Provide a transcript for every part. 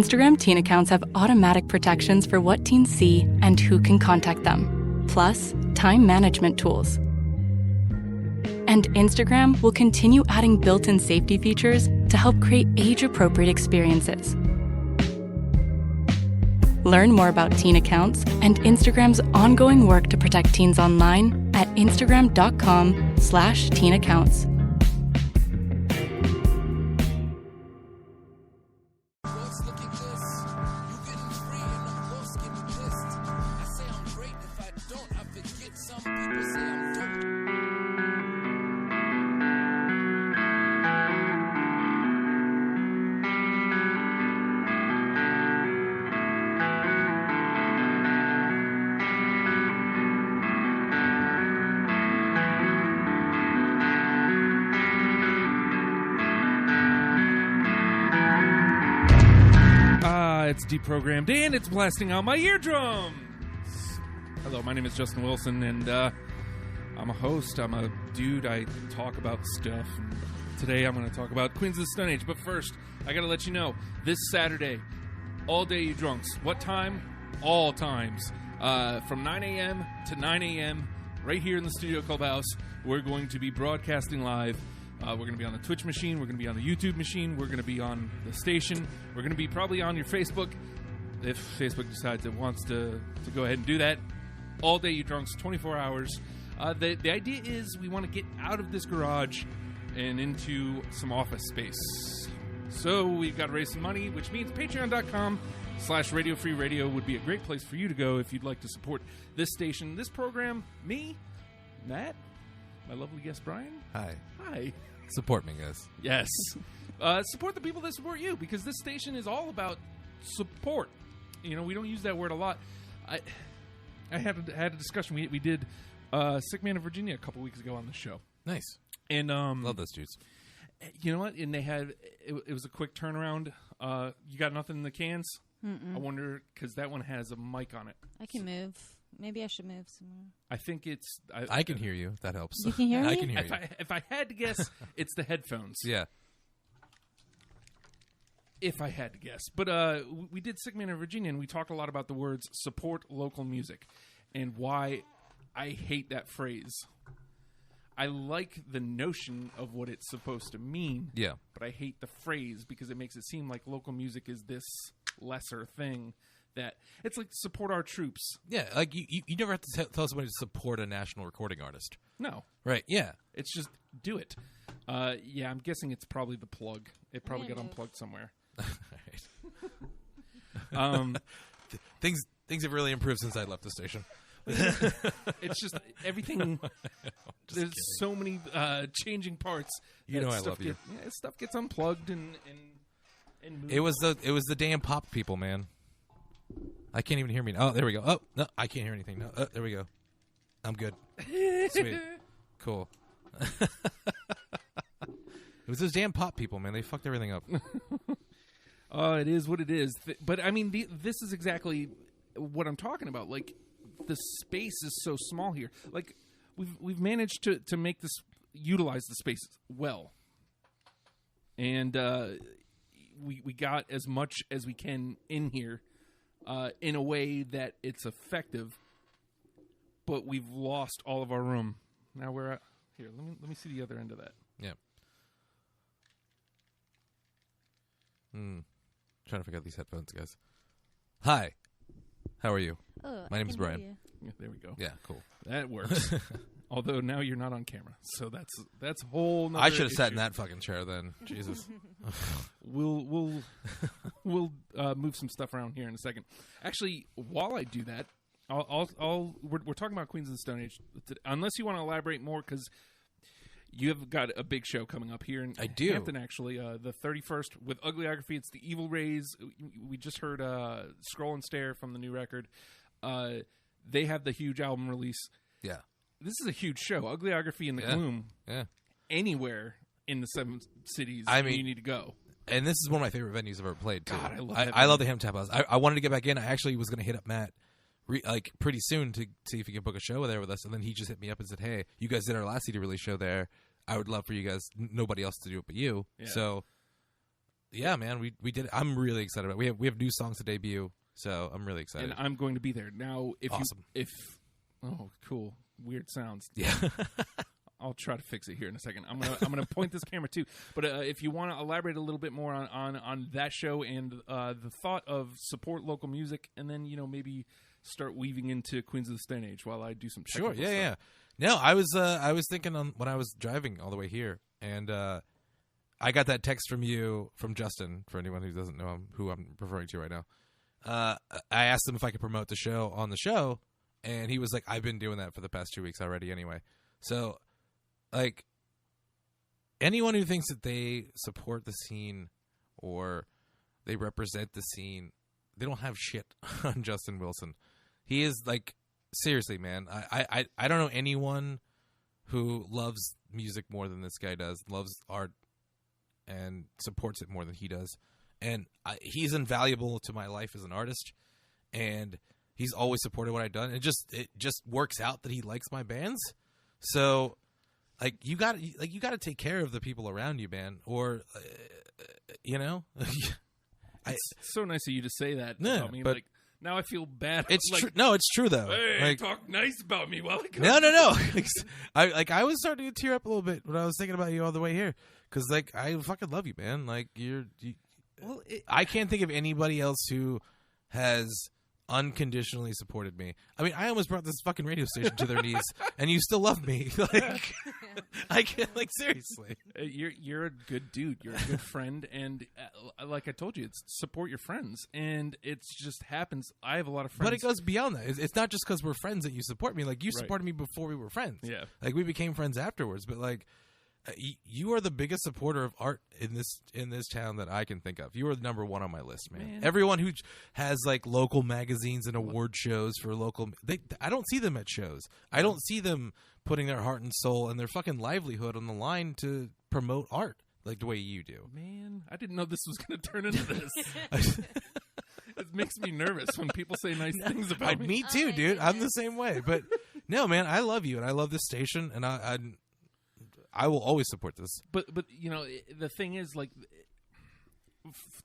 Instagram teen accounts have automatic protections for what teens see and who can contact them, plus time management tools. And Instagram will continue adding built-in safety features to help create age-appropriate experiences. Learn more about teen accounts and Instagram's ongoing work to protect teens online at instagram.com/teenaccounts. It's deprogrammed and it's blasting out my eardrums. Hello, my name is Justin Wilson, and I'm a host. I'm a dude. I talk about stuff. And today I'm going to talk about Queens of the Stone Age. But first, I got to let you know, this Saturday, all day you drunks. What time? All times. From 9 a.m. to 9 a.m. right here in the Studio Clubhouse. We're going to be broadcasting live. We're going to be on the Twitch machine. We're going to be on the YouTube machine. We're going to be on the station. We're going to be probably on your Facebook, if Facebook decides it wants to go ahead and do that. All day, you drunks, 24 hours. The idea is we want to get out of this garage and into some office space. So we've got to raise some money, which means patreon.com/Radio Free Radio would be a great place for you to go if you'd like to support this station, this program, me, Matt, my lovely guest, Brian. Hi. Hi. Support me, guys. Yes. Support the people that support you, because this station is all about support. You know, we don't use that word a lot. I had a discussion. We did Sick Man of Virginia a couple weeks ago on the show. Nice. And love those dudes. You know what? And they had it was a quick turnaround. You got nothing in the cans? Mm-mm. I wonder, because that one has a mic on it. I can move. Maybe I should move somewhere. I think it's... I can hear you. That helps. You can hear me? I can hear you. If I had to guess, it's the headphones. Yeah. If I had to guess. But we did Sick Man in Virginia, and we talked a lot about the words support local music and why I hate that phrase. I like the notion of what it's supposed to mean. Yeah. But I hate the phrase because it makes it seem like local music is this lesser thing. That it's like support our troops. Yeah, like you never have to tell somebody to support a national recording artist. No. Right, yeah. It's just do it. Yeah, I'm guessing it's probably the plug. It probably got move. unplugged somewhere. Things have really improved since I left the station. It's just everything. There's kidding. so many changing parts. You know I stuff love you. Stuff gets unplugged and moved. It was the damn pop people, man. I can't even hear me. Oh, there we go. Oh, no, I can't hear anything. No, there we go. I'm good. Sweet. Cool. It was those damn pop people, man. They fucked everything up. It is what it is. But I mean, this is exactly what I'm talking about. Like, the space is so small here. Like, we've managed to make this utilize the space well, and we got as much as we can in here. In a way that it's effective, but we've lost all of our room. Now we're at here. Let me see the other end of that. Yeah. Trying to figure out these headphones, guys. Hi. How are you? Oh, My name is Brian. Yeah, there we go. Yeah, cool. That works. Although now you're not on camera, so that's a whole nother I should have sat in issue. that fucking chair then. Jesus. We'll move some stuff around here in a second. Actually, while I do that, we're talking about Queens of the Stone Age. Unless you want to elaborate more, because you have got a big show coming up here in Hampton. Actually, the 31st with Ugliography. It's the Evil Rays. We just heard Scroll and Stare from the new record. They have the huge album release. Yeah. This is a huge show. Ugliography in the Gloom. Yeah. Anywhere in the 7 cities I mean, you need to go. And this is one of my favorite venues I've ever played, too. God, I love that I love the Ham Tap House. I wanted to get back in. I actually was going to hit up Matt pretty soon to see if he could book a show there with us. And then he just hit me up and said, hey, you guys did our last CD release show there. I would love for you guys, nobody else to do it but you. Yeah. So yeah, man, we did it. I'm really excited about it. We have new songs to debut, so I'm really excited. And I'm going to be there. Now, Awesome. Oh, cool. Weird sounds. Yeah. I'll try to fix it here in a second. I'm gonna point this camera too. But if you want to elaborate a little bit more on that show and the thought of support local music, and then maybe start weaving into Queens of the Stone Age while I do some Sure. technical Yeah. stuff. Yeah. No, I was thinking on when I was driving all the way here, and I got that text from Justin. For anyone who doesn't know who I'm referring to right now, I asked him if I could promote the show on the show, and he was like, "I've been doing that for the past 2 weeks already, anyway." So, like, anyone who thinks that they support the scene or they represent the scene, they don't have shit on Justin Wilson. He is like, seriously, man. I don't know anyone who loves music more than this guy does, loves art, and supports it more than he does. And he's invaluable to my life as an artist, and he's always supported what I've done. It just works out that he likes my bands. So, like, you got to take care of the people around you, man. Or, It's so nice of you to say that Yeah, about me. but- Like, now I feel bad. it's like, true. No, it's true though. Hey, Like, talk nice about me while I go. no. I was starting to tear up a little bit when I was thinking about you all the way here, because like I fucking love you, man. Like Well, I can't think of anybody else who has unconditionally supported me. I mean, I almost brought this fucking radio station to their knees, and you still love me. Like, I can't. Like, seriously. You're a good dude. You're a good friend, and like I told you, it's support your friends, and it just happens. I have a lot of friends, But it goes beyond that. It's not just because we're friends that you support me. Like, you Right. supported me before we were friends. Yeah. Like, we became friends afterwards. But like, you are the biggest supporter of art in this town that I can think of. You are the number one on my list, man. Everyone who has like local magazines and award shows for local, I don't see them at shows. I don't see them putting their heart and soul and their fucking livelihood on the line to promote art like the way you do. Man, I didn't know this was going to turn into this. It makes me nervous when people say nice things about me. Me too, my dude. I'm the goodness. same way. But no, man, I love you and I love this station, and I will always support this. But the thing is, like,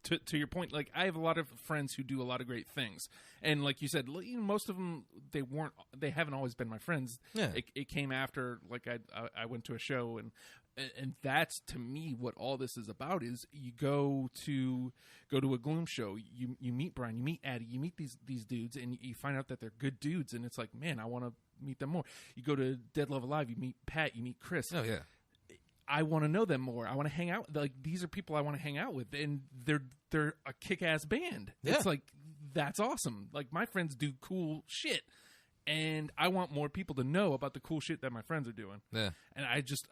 to your point, like, I have a lot of friends who do a lot of great things, and like you said, most of them they haven't always been my friends. Yeah. It came after, like, I went to a show, and that's to me what all this is about. Is you go to a Gloom show, you meet Brian, you meet Addie, you meet these dudes, and you find out that they're good dudes, and it's like, man, I want to meet them more. You go to Dead Love Alive, you meet Pat, you meet Chris. Oh yeah. I want to know them more. I want to hang out. Like, these are people I want to hang out with, and they're a kick-ass band. Yeah. It's like, that's awesome. Like, my friends do cool shit, and I want more people to know about the cool shit that my friends are doing. Yeah. And I just,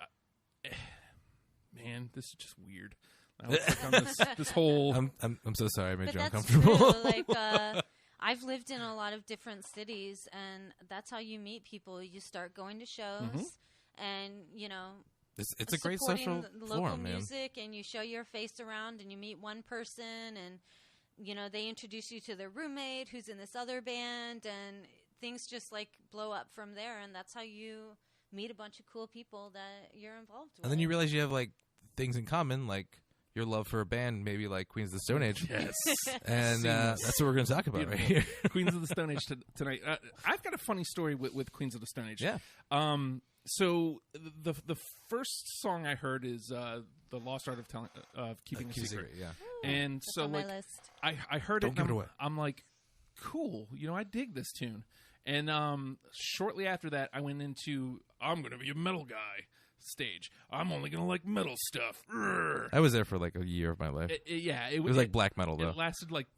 man, this is just weird. I was like on this whole. I'm so sorry I made But you that's uncomfortable. true. Like, I've lived in a lot of different cities, and that's how you meet people. You start going to shows, and It's a great supporting social the local forum, man. music, and you show your face around, and you meet one person, and they introduce you to their roommate who's in this other band, and things just like blow up from there, and that's how you meet a bunch of cool people that you're involved with. And then you realize you have like things in common, like your love for a band, maybe like Queens of the Stone Age. Yes. And that's what we're going to talk about right here. Queens of the Stone Age tonight. I've got a funny story with Queens of the Stone Age. Yeah. So the first song I heard is "The Lost Art of Keeping a Secret." Yeah. And That's so on my like list. I heard Don't it. give and it away. I'm like, cool. I dig this tune. And shortly after that, I went into I'm going to be a metal guy stage. I'm only going to like metal stuff. Urgh. I was there for like a year of my life. It was like black metal, though. It lasted like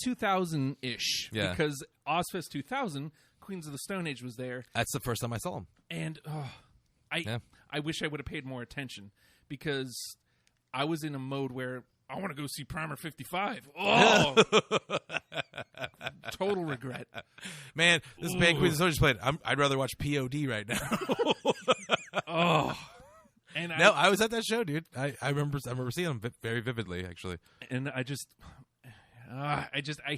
2000-ish. Yeah. Because Ozfest 2000, Queens of the Stone Age was there. That's the first time I saw them. And Yeah. I wish I would have paid more attention, because I was in a mode where I want to go see Primer 55. Oh, total regret. Man, this band Queens of the Stone Age played. I'd rather watch POD right now. Oh, and No, I was at that show, dude. I remember seeing them very vividly, actually. and I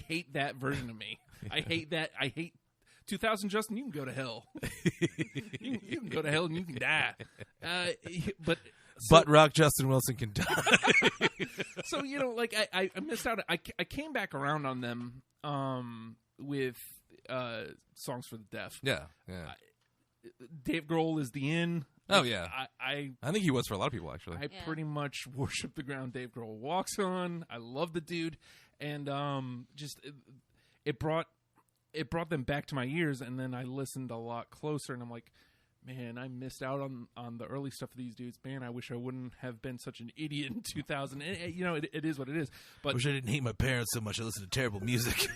hate that version of me. I hate that. I hate 2000. Justin, you can go to hell. you can go to hell and you can die. But butt rock Justin Wilson can die. So like I missed out. I came back around on them with Songs for the Deaf. Yeah. Dave Grohl is the in. Oh yeah. I think he was for a lot of people actually. I pretty much worship the ground Dave Grohl walks on. I love the dude, and just it brought them back to my ears, and then I listened a lot closer, and I'm like, man, I missed out on the early stuff of these dudes. Man, I wish I wouldn't have been such an idiot in 2000. And, it is what it is. But wish I didn't hate my parents so much I listened to terrible music.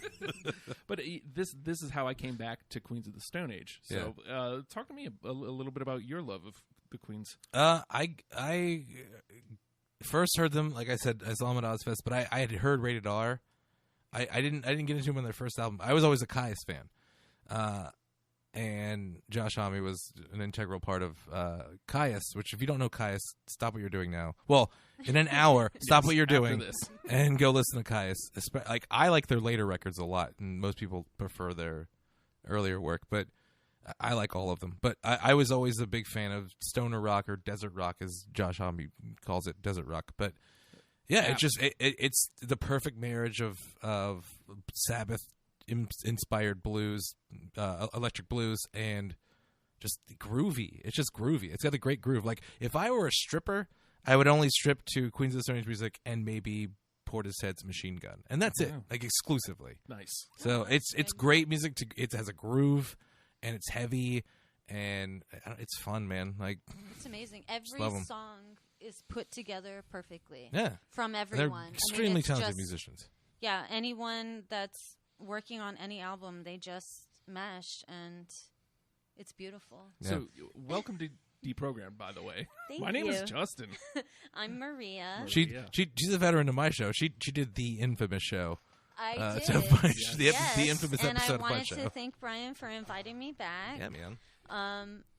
But this is how I came back to Queens of the Stone Age. So talk to me a little bit about your love of the Queens. I first heard them, like I said, I saw them at Ozfest, but I had heard Rated R. I didn't get into them on their first album. I was always a Caius fan. And Josh Homme was an integral part of Caius, which if you don't know Caius, stop what you're doing now. Well, in an hour, stop what you're doing this. and go listen to Caius. Like I like their later records a lot, and most people prefer their earlier work, but I like all of them. But I was always a big fan of stoner rock or desert rock, as Josh Homme calls it, desert rock. But yeah, it's the perfect marriage of Sabbath inspired blues, electric blues, and just groovy. It's just groovy. It's got a great groove. Like if I were a stripper, I would only strip to Queens of the Stone Age music and maybe Portishead's Machine Gun, and that's it. Like exclusively. Nice. So it's great music. It has a groove, and it's heavy, and it's fun, man. Like it's amazing. Every love 'em. song is put together perfectly. Yeah, from everyone. they're extremely it's talented just, musicians. Yeah, anyone that's working on any album, they just mesh, and it's beautiful. Yeah. So welcome to Deprogrammed, by the way. Thank My name you. is Justin. I'm Maria. She's a veteran of my show. She did the infamous show. I did. So Yes. the infamous and episode I of my wanted show. to thank Brian for inviting me back. Yeah, man.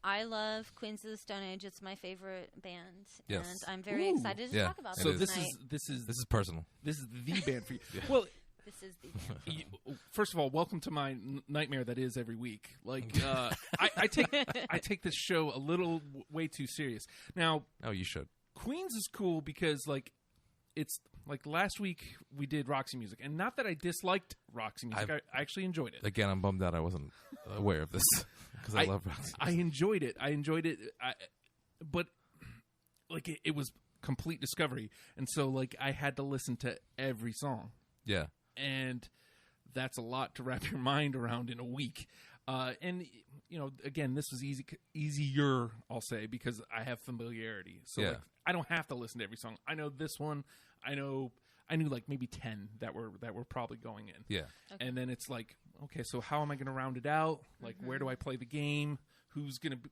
I love Queens of the Stone Age. It's my favorite band, Yes. and I'm very excited to Yeah. talk about So this this tonight. This is personal. is the band for you. Well, This is the band. first of all, welcome to my nightmare that is every week. Like I take this show a little way too serious. Now, Oh, you should. Queens is cool because like it's like last week we did Roxy Music, and not that I disliked Roxy Music. I actually enjoyed it. Again, I'm bummed out I wasn't aware of this because I love Roxy. I enjoyed it. But like it was complete discovery, and so like I had to listen to every song, Yeah. and that's a lot to wrap your mind around in a week. And again, this was easier, I'll say, because I have familiarity. So Yeah. like, I don't have to listen to every song. I know this one. I knew like maybe 10 that were probably going in. Yeah. And then it's like, okay, so how am I going to round it out? Like, where do I play the game? Who's going to be?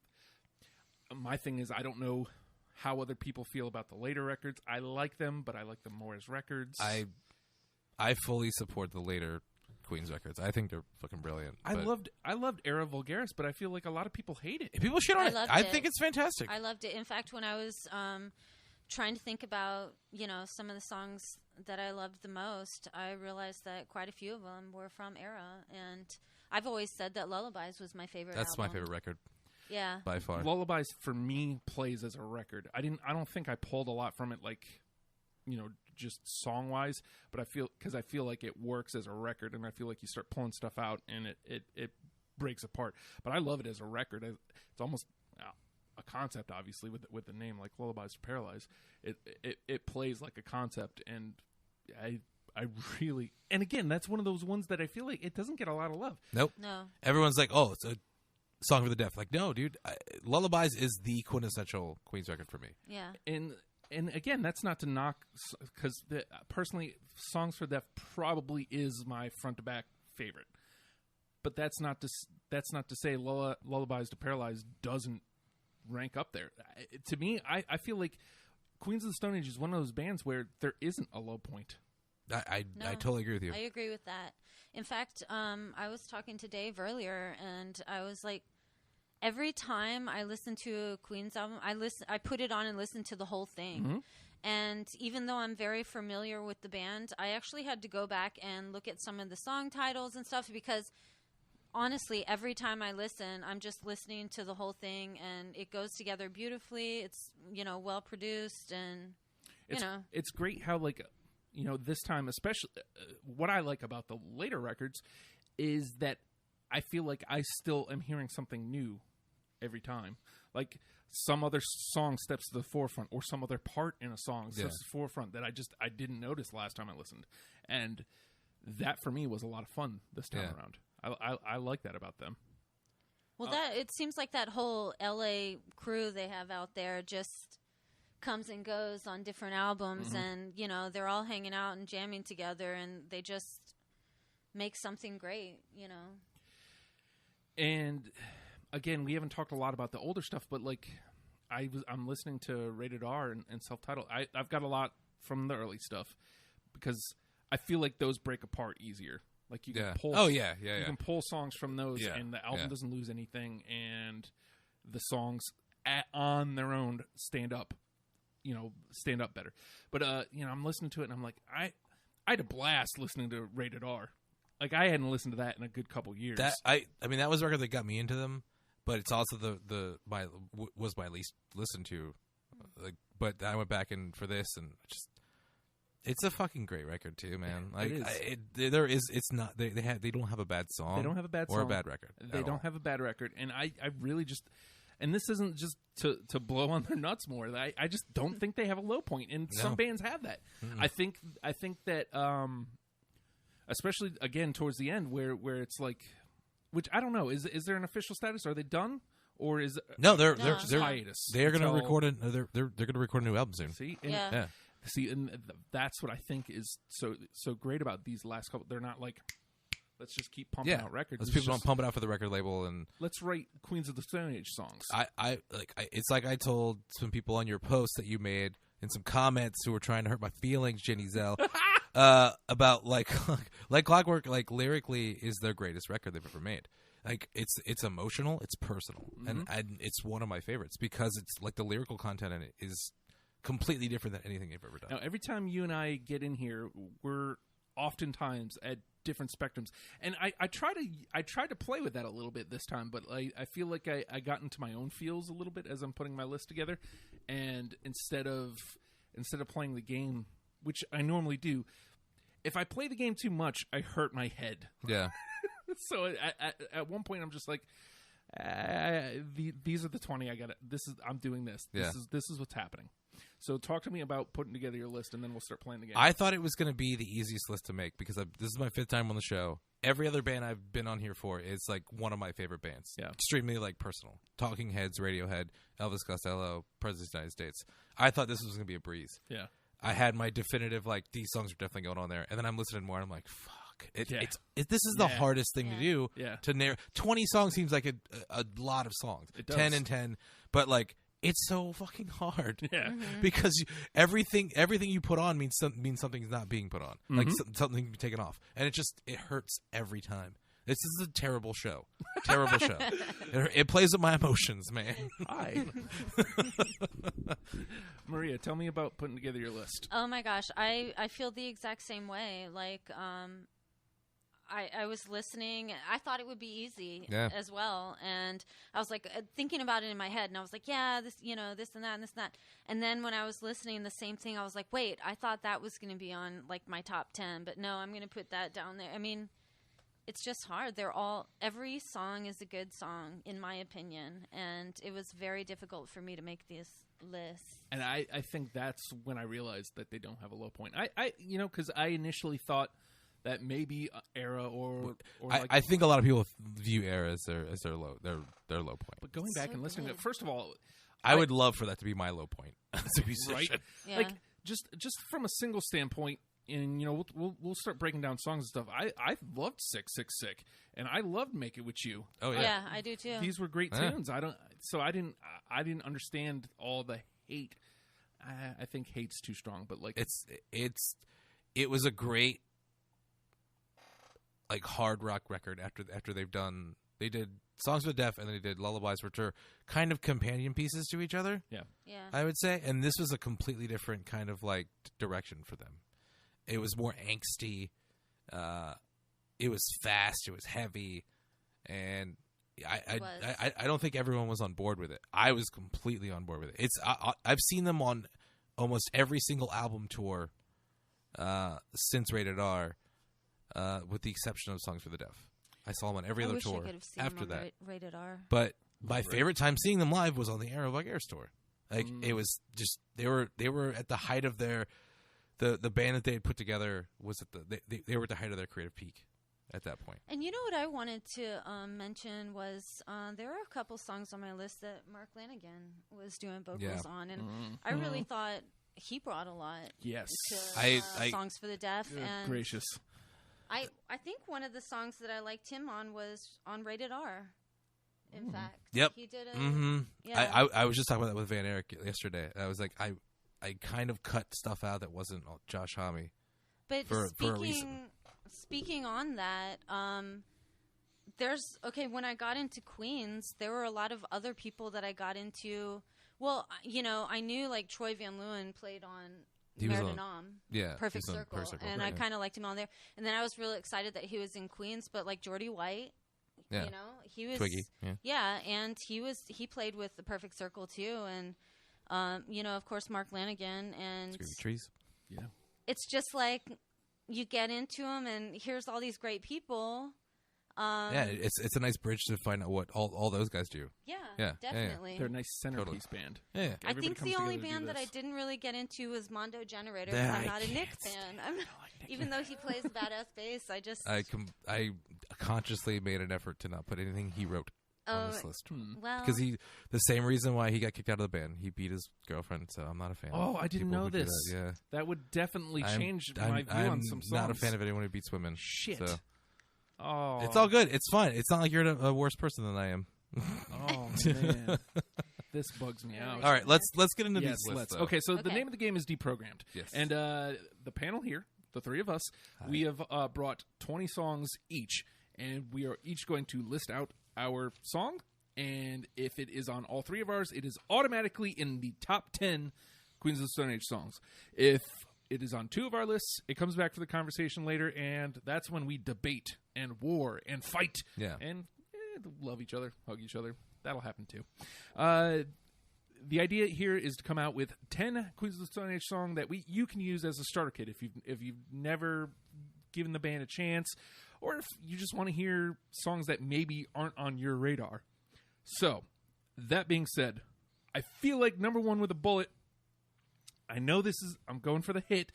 My thing is, I don't know how other people feel about the later records. I like them, but I like them more as records. I fully support the later Queens records. I think they're fucking brilliant. I but loved Era Vulgaris, but I feel like a lot of people hate it. people shit on I it. loved I it. think it's fantastic. I loved it. In fact, when I was trying to think about, some of the songs that I loved the most, I realized that quite a few of them were from Era. And I've always said that Lullabies was my favorite That's my album. favorite record Yeah. by far. Lullabies for me plays as a record. I don't think I pulled a lot from it, like, just song wise, but I feel like it works as a record, and I feel like you start pulling stuff out and it breaks apart. But I love it as a record. It's almost a concept, obviously, with the name, like Lullabies to Paralyze. It plays like a concept, and I really, and again, that's one of those ones that I feel like it doesn't get a lot of love. Nope. No. Everyone's like, oh, it's a song for the deaf. Like, no, dude. Lullabies is the quintessential Queens record for me. Yeah. And again, that's not to knock, because personally, Songs for the Deaf probably is my front to back favorite. But that's not to say Lullabies to Paralyze doesn't rank up there. To me, I feel like Queens of the Stone Age is one of those bands where there isn't a low point. I No. totally agree with you. I agree with that. In fact, I was talking to Dave earlier, and I was like, every time I listen to a Queens album, I put it on and listen to the whole thing. Mm-hmm. And even though I'm very familiar with the band, I actually had to go back and look at some of the song titles and stuff, because honestly, every time I listen, I'm just listening to the whole thing, and it goes together beautifully. It's, well produced, and it's great how, like, this time, especially, what I like about the later records is that I feel like I still am hearing something new every time. Like, some other song steps to the forefront, or some other part in a song steps to the forefront that I didn't notice last time I listened. And that, for me, was a lot of fun this time around. I like that about them. Well, it seems like that whole LA crew they have out there just comes and goes on different albums, and they're all hanging out and jamming together, and they just make something great. And again, we haven't talked a lot about the older stuff, but like I'm listening to Rated R and Self-Titled. I've got a lot from the early stuff because I feel like those break apart easier. Like you can pull. You can pull songs from those, and the album doesn't lose anything, and the songs on their own stand up better. But I'm listening to it, and I'm like, I had a blast listening to Rated R. Like, I hadn't listened to that in a good couple years. I mean, that was a record that got me into them, but it's also was my least listened to. Like, but I went back for this, and just. It's a fucking great record too, man. Like it's not they don't have a bad song. They don't have a bad song or a bad record. They don't have a bad record, and I really just, and this isn't just to blow on their nuts more. I just don't think they have a low point, and some bands have that. I think that especially again towards the end where it's like, which I don't know, is there an official status? Are they done? Or is they're hiatus? They're going to record they're going to record a new album soon. See, yeah. See, and that's what I think is so great about these last couple. They're not like, let's just keep pumping out records. People don't pump it out for the record label, and let's write Queens of the Stone Age songs. It's like I told some people on your post that you made in some comments who were trying to hurt my feelings, Jenny Zell, about like Clockwork. Like, lyrically, is their greatest record they've ever made. Like, it's emotional, it's personal, and it's one of my favorites because it's like the lyrical content in it is completely different than anything they've ever done. Now, every time you and I get in here, we're oftentimes at different spectrums, and I try to play with that a little bit this time, but I feel like I got into my own feels a little bit as I'm putting my list together, and instead of playing the game, which I normally do, if I play the game too much, I hurt my head. Yeah. So at one point, I'm just like, these are the 20 I got. I'm doing this. This is what's happening. So talk to me about putting together your list, and then we'll start playing the game. I thought it was going to be the easiest list to make because this is my 5th time on the show. Every other band I've been on here for is like one of my favorite bands. Yeah, extremely like personal. Talking Heads, Radiohead, Elvis Costello, President of the United States. I thought this was going to be a breeze. Yeah, I had my definitive like these songs are definitely going on there, and then I'm listening more, and I'm like, fuck. This is the hardest thing to do. Yeah. To narrow 20 songs seems like a lot of songs. It does. 10 and 10, but like. It's so fucking hard, because everything you put on means something's not being put on, like something can be taken off, and it hurts every time. This is a terrible show, It plays with my emotions, man. Hi, Maria, tell me about putting together your list. Oh my gosh, I feel the exact same way. Like, I was listening. I thought it would be easy as well. And I was like thinking about it in my head, and I was like, yeah, this and that and this and that. And then when I was listening, the same thing, I was like, wait, I thought that was going to be on like my top 10, but no, I'm going to put that down there. I mean, it's just hard. Every song is a good song in my opinion. And it was very difficult for me to make this list. And I think that's when I realized that they don't have a low point. Because I initially thought that maybe Era or like, I think a lot of people view Era as their low point. But going back and listening to it, first of all, I would love for that to be my low point as a musician. Right? Yeah. Like just from a single standpoint, and we'll start breaking down songs and stuff. I loved Sick Sick Sick, and I loved Make It With You. Oh yeah, yeah, I do too. These were great tunes. I didn't understand all the hate. I think hate's too strong, but like it was a great like hard rock record after they did Songs for the Deaf and then they did Lullabies, which are kind of companion pieces to each other. Yeah. I would say, and this was a completely different kind of like direction for them. It was more angsty. It was fast. It was heavy. and It was. I don't think everyone was on board with it. I was completely on board with it. I've seen them on almost every single album tour since Rated R, with the exception of Songs for the Deaf. I saw them on every other wish I tour could have seen after them on that. Rated R. But my favorite time seeing them live was on the Aero Vulgaris tour. Like it was just they were at the height of their the band that they had put together was at they were at the height of their creative peak at that point. And you know what I wanted to mention was there are a couple songs on my list that Mark Lanigan was doing vocals on, and I really thought he brought a lot Yes. to I- Songs for the Deaf. Good And gracious. I think one of the songs that I liked him on was on Rated R. In fact, Yep. he did a Mm-hmm. yeah. I was just talking about that with Van Eric yesterday. I was like, I kind of cut stuff out that wasn't Josh Homme. But for a reason. speaking on that, when I got into Queens, there were a lot of other people that I got into. Well, I knew like Troy Van Leeuwen played on He was Mare de on- Nam, Yeah, Perfect he's on Circle, Perfect Circle, and right, I yeah. kind of liked him on there. And then I was really excited that he was in Queens, but like Geordie White, Yeah. he was Twiggy, yeah. and he played with the Perfect Circle too, and of course Mark Lanigan, and Screaming Trees. Yeah. it's just like you get into them, and here's all these great people. Yeah, it's a nice bridge to find out what all those guys do. Yeah, Yeah, definitely. They're a nice centerpiece band. Yeah. I Everybody think comes the only together to do band that I this. didn't really get into was Mondo Generator. That 'Cause I'm I not a Nick can't fan. Even though he plays badass bass, I just I consciously made an effort to not put anything he wrote on this list. well, Because the same reason why he got kicked out of the band. He beat his girlfriend, so I'm not a fan. Oh, of I didn't people know who do this. that, Yeah. That would definitely change I'm, my view I'm on some songs. not a fan of anyone who beats women. Shit. So. Oh. It's all good. It's fine. It's not like you're a worse person than I am. Oh, man. This bugs me out. All right, let's get into Yes, these lists. let's. though. Okay, so the Okay. name of the game is Deprogrammed. Yes. And the panel here, the three of us, we have brought 20 songs each, and we are each going to list out our song, and if it is on all three of ours, it is automatically in the top 10 Queens of the Stone Age songs. If it is on two of our lists, it comes back for the conversation later, and that's when we debate and war and fight Yeah. and love each other, hug each other. That'll happen too. The idea here is to come out with 10 Queens of the Stone Age songs that you can use as a starter kit if you've never given the band a chance, or if you just want to hear songs that maybe aren't on your radar. So, that being said, I feel like number one with a bullet. I know I'm going for the hit,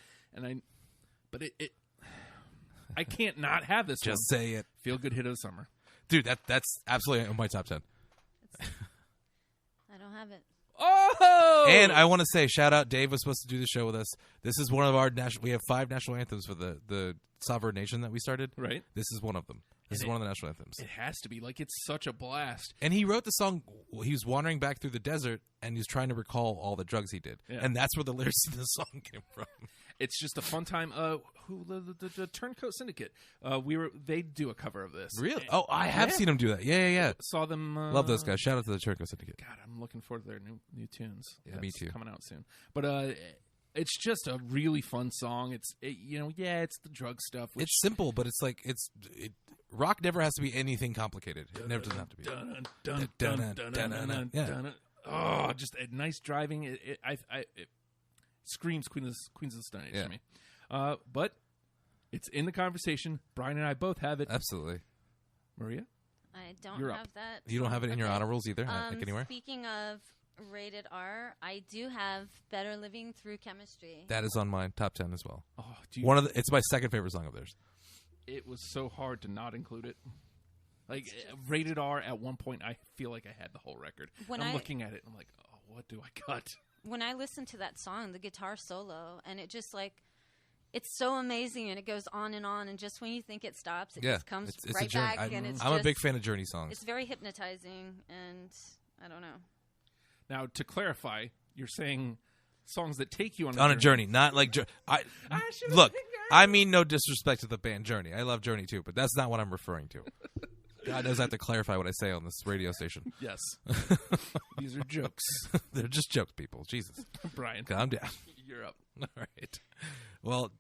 but I can't not have this one. Just say it, Feel Good Hit of the Summer. dude. That's absolutely in my top 10. I don't have it. Oh! And I want to say, shout out, Dave was supposed to do the show with us. This is one of our we have 5 national anthems for the sovereign nation that we started. Right. This is one of them. This is one of the national anthems. It has to be. Like, it's such a blast. And he wrote the song. He was wandering back through the desert, and he was trying to recall all the drugs he did. Yeah. And that's where the lyrics of the song came from. It's just a fun time. The Turncoat Syndicate. They do a cover of this. Really? Oh, I have seen him do that. Yeah. Saw them. Love those guys. Shout out to the Turncoat Syndicate. God, I'm looking forward to their new tunes. Yeah, That's me too. Coming out soon. But it's just a really fun song. It's the drug stuff. Which, It's simple, but it's like rock never has to be anything complicated. It never doesn't have to be. Yeah. Oh, just a nice driving. It screams Queens of the Stone Age Yeah. to me. But it's in the conversation. Brian and I both have it. Absolutely. Maria? I don't You're have up. that. You don't have it in your Okay. honor rolls either, like anywhere. Speaking of Rated R, I do have Better Living Through Chemistry. That is on mine, top 10 as well. Oh, It's my second favorite song of theirs. It was so hard to not include it. Like, Rated R, at one point, I feel like I had the whole record. I'm looking at it, and I'm like, oh, what do I cut? When I listen to that song, the guitar solo, and it just like, it's so amazing, and it goes on, and just when you think it stops, it just comes it's right a journey. back, and it's I'm a just- big fan of Journey songs. It's very hypnotizing, and I don't know. Now, to clarify, you're saying songs that take you On a journey, not like look. I mean, no disrespect to the band Journey. I love Journey too, but that's not what I'm referring to. God knows I have to clarify what I say on this radio station. Yes. These are jokes. They're just jokes, people. Jesus, Brian, calm down. you're up. All right. Well,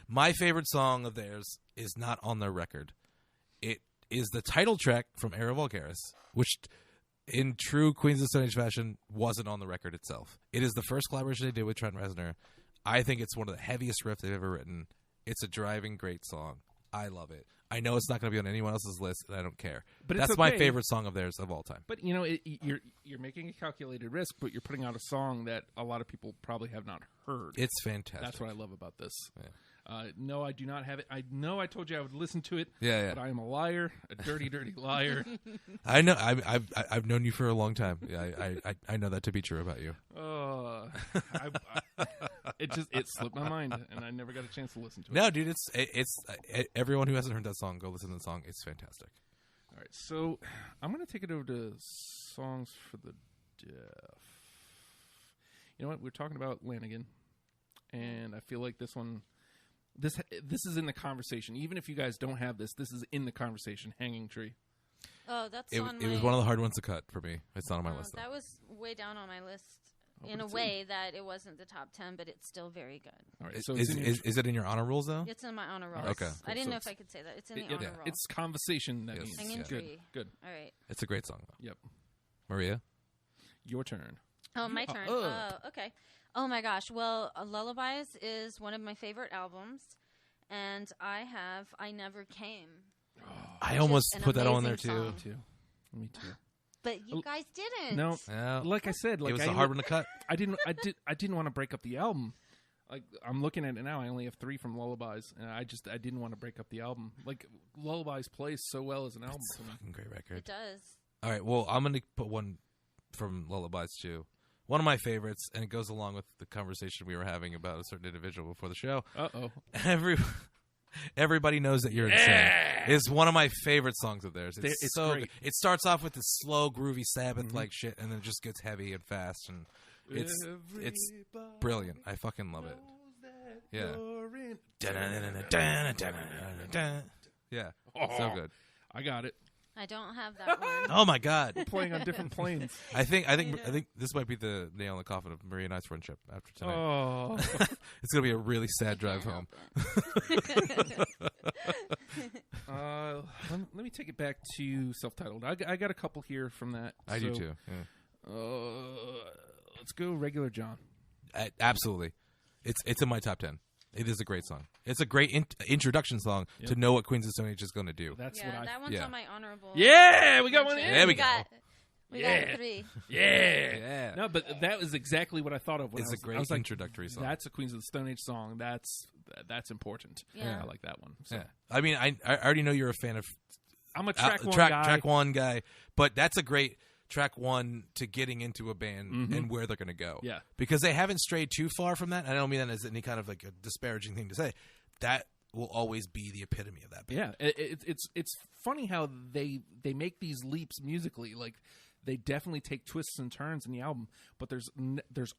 my favorite song of theirs is not on their record. is the title track from Era Vulgaris, which in true Queens of the Stone Age fashion wasn't on the record itself. It is the first collaboration they did with Trent Reznor. I think it's one of the heaviest riffs they've ever written. It's a driving great song. I love it. I know it's not going to be on anyone else's list, and I don't care. But that's it's my okay. favorite song of theirs of all time. But you're making a calculated risk, but you're putting out a song that a lot of people probably have not heard. It's fantastic. That's what I love about this. Yeah. No, I do not have it. I know I told you I would listen to it. Yeah. But I am a liar, a dirty, dirty liar. I know. I've known you for a long time. Yeah, I know that to be true about you. It slipped my mind, and I never got a chance to listen to it. No, dude, it's everyone who hasn't heard that song, go listen to the song. It's fantastic. All right, so I'm going to take it over to Songs for the Deaf. You know what? We're talking about Lanigan, and I feel like this one, this is in the conversation. Even if you guys don't have this is in the conversation. Hanging Tree. Oh, that's It on was my- one of the hard ones to cut for me. It's not on my list. Though. That was way down on my list Oh, in but a it's way that it wasn't the top 10, but it's still very good. All right, so it's Is it in your honor rules though? It's in my honor roll. Okay, I didn't So know if I could say that. It's in the it- honor roll. it's conversation. That Yes. means Hanging good. Tree. Good. All right. It's a great song. Though. Yep. Maria, Your turn. Oh, my turn. Okay. Oh my gosh. Well, Lullabies is one of my favorite albums, and I Never Came. I almost an put that on there amazing too. song. Too. Me too. But you guys didn't. No, Yeah. like I said, like it was I a hard one to cut. I didn't want to break up the album. Like I'm looking at it now, I only have 3 from Lullabies, and I didn't want to break up the album. Like Lullabies plays so well as an album. It's a to me. fucking great record. It does. All right, well, I'm gonna put one from Lullabies too. One of my favorites, and it goes along with the conversation we were having about a certain individual before the show. Uh-oh. Everybody knows that you're insane. Is one of my favorite songs of theirs. It's so great. good. It starts off with this slow, groovy Sabbath like shit, and then it just gets heavy and fast, and it's brilliant. I fucking love it. Yeah. Yeah. So good. I got it. I don't have that one. Oh my god. Playing on different planes. I think this might be the nail in the coffin of Maria and I's friendship after tonight. Oh. It's gonna be a really sad drive home. Let me take it back to self-titled. I got a couple here from that. I do too. Yeah. Let's go regular John. Absolutely, it's in my top 10. It is a great song. It's a great introduction song to know what Queens of Stone Age is going to do. That's Yeah, what that one's yeah. on my honorable. Yeah, we got one in. There we go. We got 3. Yeah. No, but that was exactly what I thought of when It's I was, a great I was like, introductory song. That's a Queens of the Stone Age song. That's important. Yeah. I like that one. So. Yeah. I mean, I already know you're a fan of I'm a track one guy. track one guy, but that's a great track one to getting into a band and where they're going to go. Yeah. Because they haven't strayed too far from that. I don't mean that as any kind of like a disparaging thing to say. That will always be the epitome of that band. Yeah, it's funny how they make these leaps musically. Like they definitely take twists and turns in the album, but there's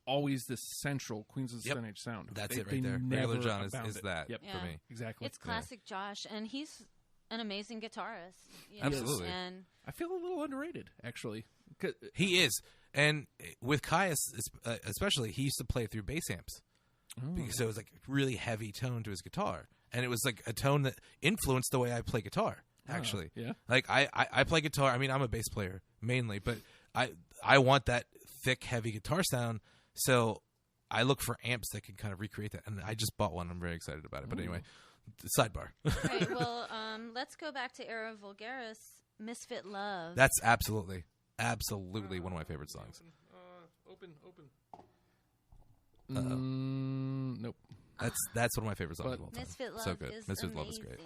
always this central Queens of the Stone Age sound. That's They- it they right there. never Regular John abound is it. that Yep. Yeah. for me. Exactly. It's classic Josh, and he's an amazing guitarist. You know, Absolutely. And I feel a little underrated, actually. 'Cause- He is. And with Caius, especially, he used to play through bass amps. So it was like really heavy tone to his guitar. And it was like a tone that influenced the way I play guitar, actually. yeah. Like I play guitar. I mean, I'm a bass player mainly, but I want that thick, heavy guitar sound. So I look for amps that can kind of recreate that. And I just bought one. I'm very excited about it. But anyway, sidebar. right, well, let's go back to Era Vulgaris, Misfit Love. That's absolutely one of my favorite songs. Open. Nope. That's one of my favorite songs But- of all time. Misfit Love So good. is Misfit amazing. Love is great.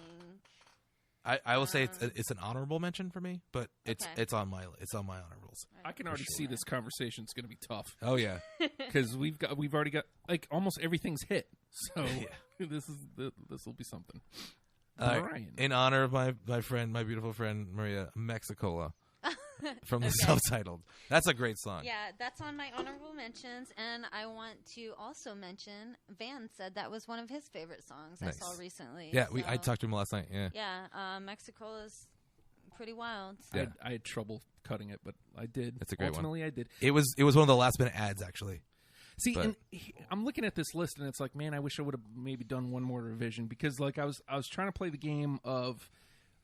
I will say it's an honorable mention for me, but it's Okay. it's on my honor rules. I can already see this conversation's going to be tough Oh yeah, because we've already got like almost everything's hit. So this will be something. Brian. in honor of my friend, my beautiful friend Maria Mexicola from the self-titled. That's a great song. Yeah, that's on my honorable mentions, and I want to also mention Van said that was one of his favorite songs Nice. I saw recently. Yeah, so, I talked to him last night. Yeah, Yeah, Mexico's pretty wild. Yeah. I had trouble cutting it, but I did. That's a great one. Ultimately, I did. it was one of the last minute ads actually. See, But- and I'm looking at this list, and it's like, man, I wish I would have maybe done one more revision because, like, I was trying to play the game of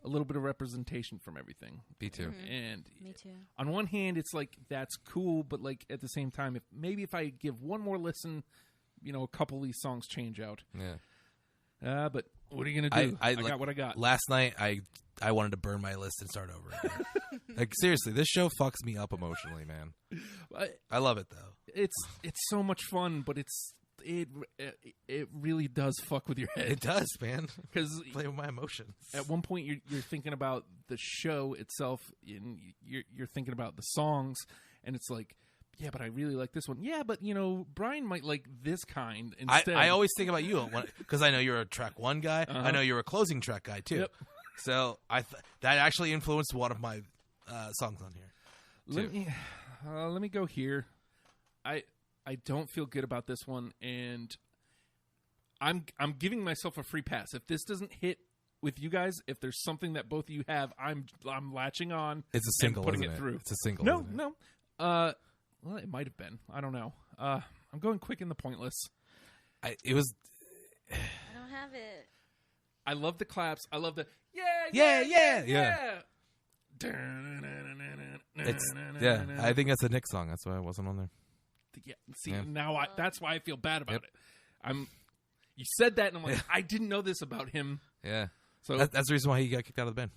a little bit of representation from everything. Me too. And Me too. on one hand, it's like that's cool, but like at the same time, if I give one more listen, a couple of these songs change out. Yeah. But what are you gonna do? I like, got what I got. Last night, I wanted to burn my list and start over again. Like, seriously, this show fucks me up emotionally, man. I love it, though. It's so much fun, but it really does fuck with your head. It does, man. Because Play with my emotions. at one point you're thinking about the show itself, and you're thinking about the songs, and it's like, yeah, but I really like this one. Yeah, but Brian might like this kind instead. I always think about you because I know you're a track one guy. I know you're a closing track guy too. Yep. So that actually influenced one of my songs on here. Let me go here. I don't feel good about this one, and I'm giving myself a free pass. If this doesn't hit with you guys, if there's something that both of you have, I'm latching on. It's a single, and putting isn't it through. It's a single. No. Well, it might have been. I don't know. I'm going quick in the pointless. It was. I don't have it. I love the claps. I love the Yeah. I think that's a Nick song. That's why I wasn't on there. Yeah. See, now that's why I feel bad about it. You said that, and I'm like, I didn't know this about him. Yeah. So that's the reason why he got kicked out of the band.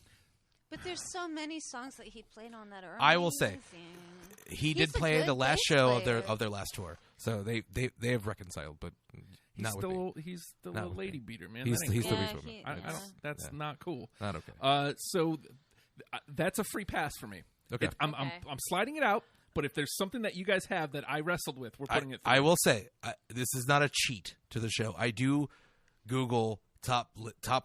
But there's so many songs that he played on that are I will say, amazing. he He's did a play good the last bass show player. of their last tour, so they have reconciled, but not with me. he's still Not a with lady me. beater, man. He's That ain't he's cool. the Yeah, beast woman. I don't, that's Yeah. not cool. Not okay. So that's a free pass for me. Okay. I'm sliding it out. But if there's something that you guys have that I wrestled with, we're putting it through. I will say this is not a cheat to the show. I do Google top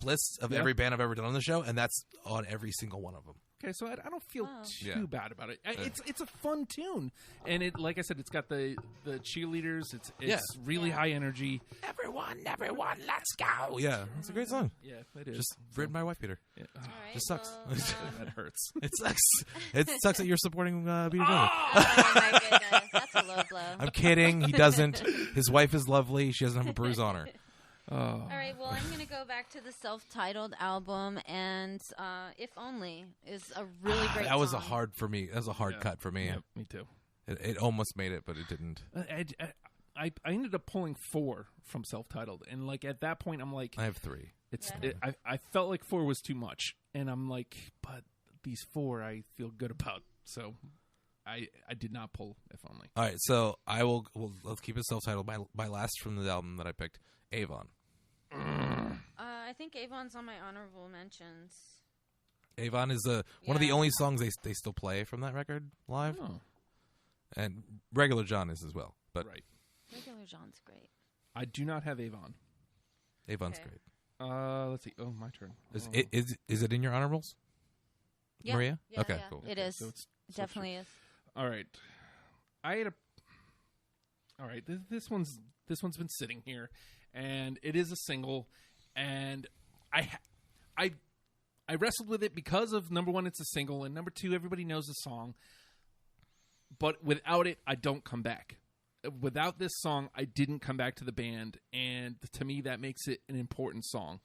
lists of every band I've ever done on the show, and that's on every single one of them. Okay, so I don't feel too Yeah. bad about it. It's a fun tune, and it, like I said, it's got the cheerleaders. It's really high energy. Everyone, let's go! Yeah, it's a great song. Yeah, it is. Just written by a wife beater. Yeah. All right, Just sucks. well, That hurts. It sucks. It sucks that you're supporting Peter Brother. oh my goodness, that's a low blow. I'm kidding. He doesn't. His wife is lovely. She doesn't have a bruise on her. All right, well, I'm going to go back to the self-titled album, and If Only is a really great That was song. a hard for me. That was a hard cut for me. Yeah, me too. It almost made it, but it didn't. I ended up pulling 4 from self-titled, and like at that point, I'm like, I have 3. I felt like 4 was too much, and I'm like, but these 4 I feel good about, so I did not pull If Only. All right, so let's keep it self-titled. My last from the album that I picked, Avon. I think Avon's on my honorable mentions. Avon is one of the only songs they still play from that record live, and Regular John is as well. But Right. Regular John's great. I do not have Avon. Avon's Okay. great. Let's see. Oh, my turn. Is it in your honorables, Yeah. Maria? Yeah, Okay, yeah. cool. It is. So it's It definitely is. all right. All right. This one's been sitting here, and it is a single, and I wrestled with it because of number 1, it's a single, and number 2, everybody knows the song. But without it, I don't come back. Without this song, I didn't come back to the band, and to me, that makes it an important song.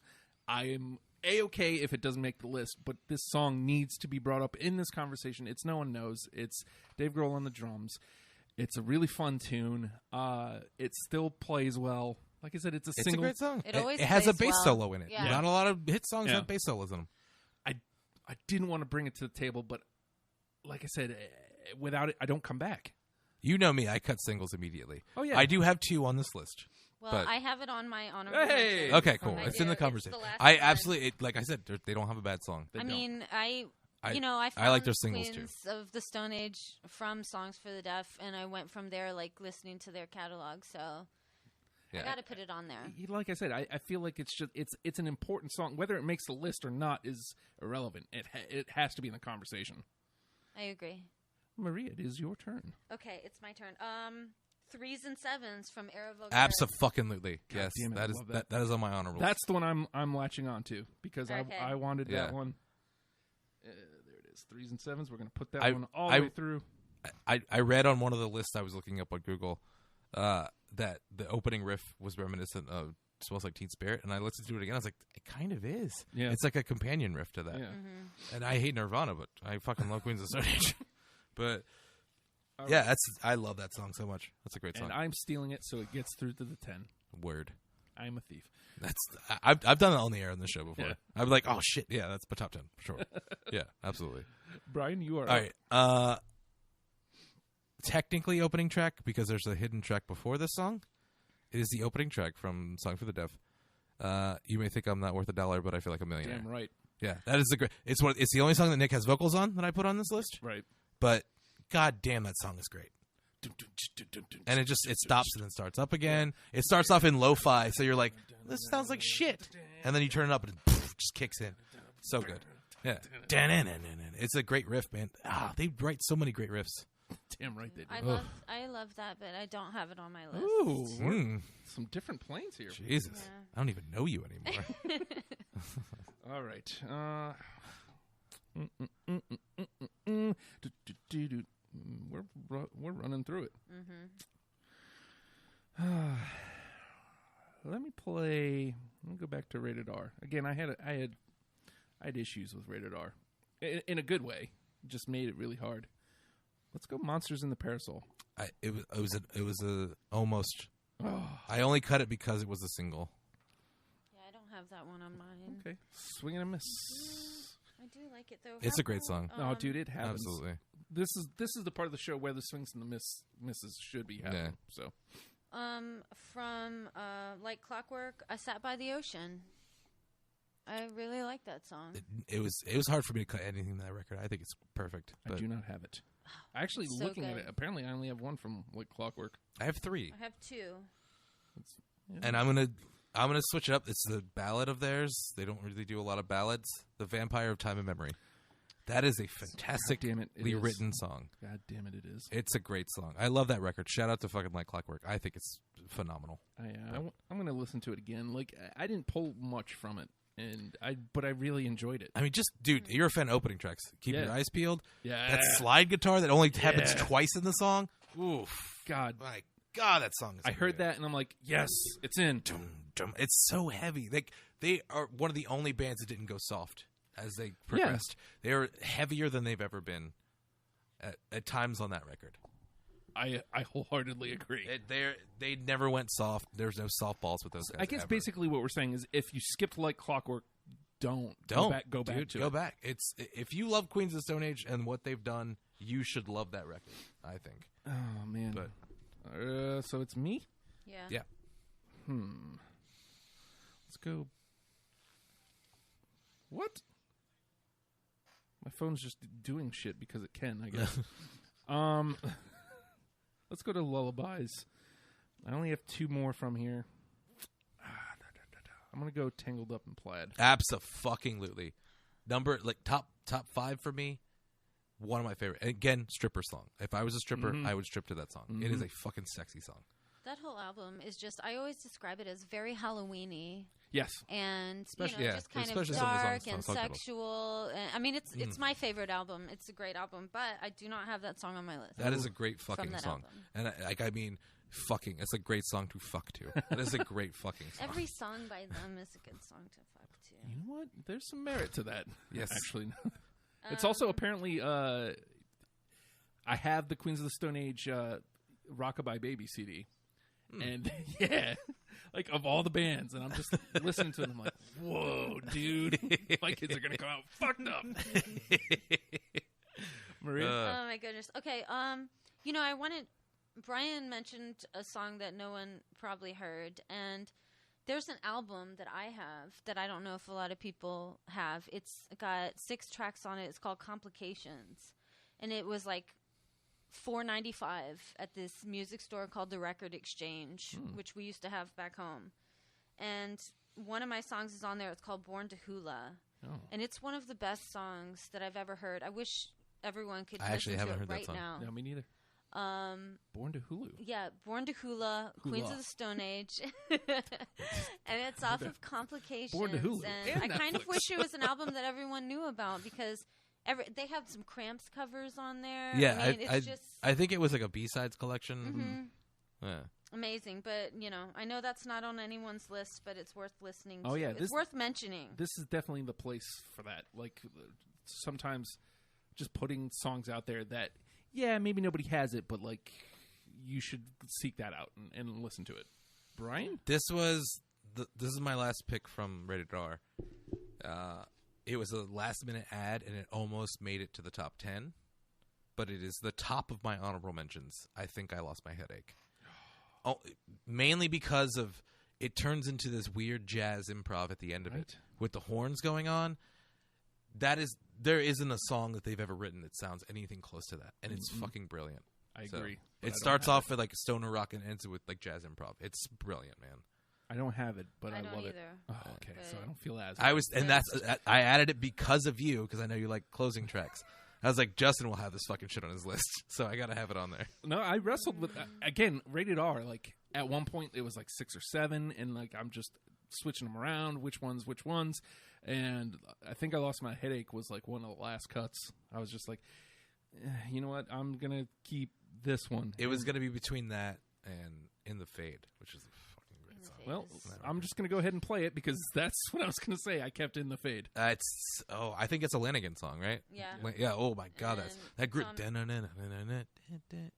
I am A-okay if it doesn't make the list, but this song needs to be brought up in this conversation. It's No One Knows. It's Dave Grohl on the drums. It's a really fun tune. It still plays well. Like I said, it's a It's single. a great song. It always has a plays bass well. solo in it. Yeah. Not a lot of hit songs Yeah. have bass solos in them. I didn't want to bring it to the table, but like I said, without it, I don't come back. You know me. I cut singles immediately. Oh, yeah. I do have 2 on this list. Well, But- I have it on my honorable Hey! mentions. Okay, cool. I It's do. in the It's conversation. the last I one. absolutely, like I said, they don't have a bad song. They I don't. mean, I I found like their singles, too. Queens of the Stone Age from Songs for the Deaf, and I went from there, like, listening to their catalog, so I Yeah. got to put it on there. Like I said, I feel like it's an important song. Whether it makes the list or not is irrelevant. It has to be in the conversation. I agree. Maria, it is your turn. Okay, it's my turn. 3s and 7s from Era Vulgaris. Absolutely. Yes. damn it, I That is love that. that is on my honorable. That's the one I'm latching on to because Okay. I wanted Yeah. that one. There it is. 3s and 7s. We're gonna put that I- one all I- the way through. I read on one of the lists I was looking up on Google that the opening riff was reminiscent of Smells Like Teen Spirit, and I listened to it again. I was like, it kind of is. Yeah. It's like a companion riff to that. Yeah. And I hate Nirvana, but I fucking love Queens of the Stone Age. But All yeah, I love that song so much. That's a great song. And I'm stealing it so it gets through to the 10. Word. I'm a thief. I've done that on the air on the show before. Yeah. I'm like, oh shit, yeah, that's my top 10 for sure. Yeah, absolutely. Brian, you are All right. Technically opening track, because there's a hidden track before this song. It is the opening track from Song for the Deaf. You may think I'm not worth $1, but I feel like a millionaire. Damn right. Yeah, that is the great. It's the only song that Nick has vocals on that I put on this list. Right. But god damn, that song is great. And it stops and then starts up again. It starts off in lo-fi, so you're like, this sounds like shit. And then you turn it up and it just kicks in. So good. Yeah. It's a great riff, man. They write so many great riffs. Damn right they do. I love that, but I don't have it on my list. Ooh, we're some different planes here. Jesus. Yeah. I don't even know you anymore. All right. We're running through it. Let me play. Let me go back to Rated R again. I had issues with Rated R in a good way. Just made it really hard. Let's go. Monsters in the Parasol. It was a almost. Oh. I only cut it because it was a single. Yeah, I don't have that one on mine. Okay, swing and a miss. I do like it though. It's a great song. No, dude, it happens. Absolutely. This is the part of the show where the swings and the misses should be happening. Yeah. So, from Like Clockwork, I Sat by the Ocean. I really like that song. It was hard for me to cut anything in that record. I think it's perfect. I But do not have it. Actually, So looking at good. it, apparently I only have one from Like Clockwork. I have 3. I have 2. And I'm gonna switch it up. It's the ballad of theirs. They don't really do a lot of ballads. The Vampire of Time and Memory. That is a fantastically God damn it, it is. written song. God damn it, it is. It's a great song. I love that record. Shout out to fucking Like Clockwork. I think it's phenomenal. I'm going to listen to it again. Like I didn't pull much from it, but I really enjoyed it. I mean, just dude, you're a fan of opening tracks. Keep Yeah. your eyes peeled. Yeah. That slide guitar that only happens Yeah. twice in the song. Oof. God, My God, that song is. I heard great. that and I'm like, yes, it's in. Dum, dum. It's so heavy. They are one of the only bands that didn't go soft as they progressed. They are heavier than they've ever been at times on that record. I wholeheartedly agree. They never went soft. There's no softballs with those guys. I guess ever. basically what we're saying is if you skipped Like Clockwork, don't go back dude, to go it. back. It's if you love Queens of the Stone Age and what they've done, you should love that record. I think. Oh man. But So it's me. Yeah. yeah, Let's go. What? My phone's just doing shit because it can, I guess. Let's go to Lullabies. I only have 2 more from here. I'm gonna go Tangled Up in Plaid. abso-fucking-lutely. Number top 5 for me. One of my favorite. And again, stripper song. If I was a stripper, I would strip to that song. It is a fucking sexy song. That whole album is just, I always describe it as very Halloween-y. Yes. And Especially- yeah, just kind of especially some of the dark songs, and song titles. sexual. And, I mean, it's my favorite album. It's a great album, but I do not have that song on my list. That is a great fucking that song. album. And I mean, fucking. It's a great song to fuck to. That is a great fucking song. Every song by them is a good song to fuck to. You know what? There's some merit to that. Yes. Actually. It's also apparently I have the Queens of the Stone Age Rockabye Baby CD. And yeah, like of all the bands, and I'm just listening to them, I'm like, whoa, dude, my kids are gonna come out fucked up. Maria, Oh my goodness. Okay. Brian mentioned a song that no one probably heard, and there's an album that I have that I don't know if a lot of people have. It's got 6 tracks on it. It's called Complications, and it was like $4.95 at this music store called the Record Exchange, which we used to have back home. And one of my songs is on there. It's called Born to Hula. Oh. And it's one of the best songs that I've ever heard. I wish everyone could I actually listen to haven't it heard that right song. now. no, me neither. Born to Hulu. Yeah, Born to Hula, Queens Hula. of the Stone Age. And it's off of Complications. Born to Hulu And and I kind of Netflix. wish it was an album that everyone knew about because they have some Cramps covers on there. Yeah, I mean, it's just... I think it was like a B-sides collection. Yeah. amazing. But I know that's not on anyone's list, but it's worth listening to. Oh, yeah, It's worth mentioning. This is definitely the place for that. Like, sometimes just putting songs out there that, yeah, maybe nobody has it, but, like, you should seek that out and listen to it. Brian? This is my last pick from Rated R. It was a last-minute ad, and it almost made it to the top 10. But it is the top of my honorable mentions. I Think I Lost My Headache. Oh, mainly because of it turns into this weird jazz improv at the end of it with the horns going on. There isn't a song that they've ever written that sounds anything close to that, and it's fucking brilliant. I agree. It starts off with like stoner rock and ends with like jazz improv. It's brilliant, man. I don't have it, but I don't love it. either. Oh, okay, so I don't feel as I added it because of you, because I know you like closing tracks. I was like, Justin will have this fucking shit on his list, so I gotta have it on there. No, I wrestled with again Rated R. Like at one point it was like 6 or 7, and like I'm just switching them around, which ones, and I Think I Lost My Headache was like one of the last cuts. I was just like, you know what, I'm gonna keep this one. It was gonna be between that and In the Fade, which is a fucking great song. Well, I'm just gonna go ahead and play it because that's what I was gonna say. I kept In the Fade. I think it's a Lanigan song, right? Yeah. Yeah. Oh my God, And that group. Tom-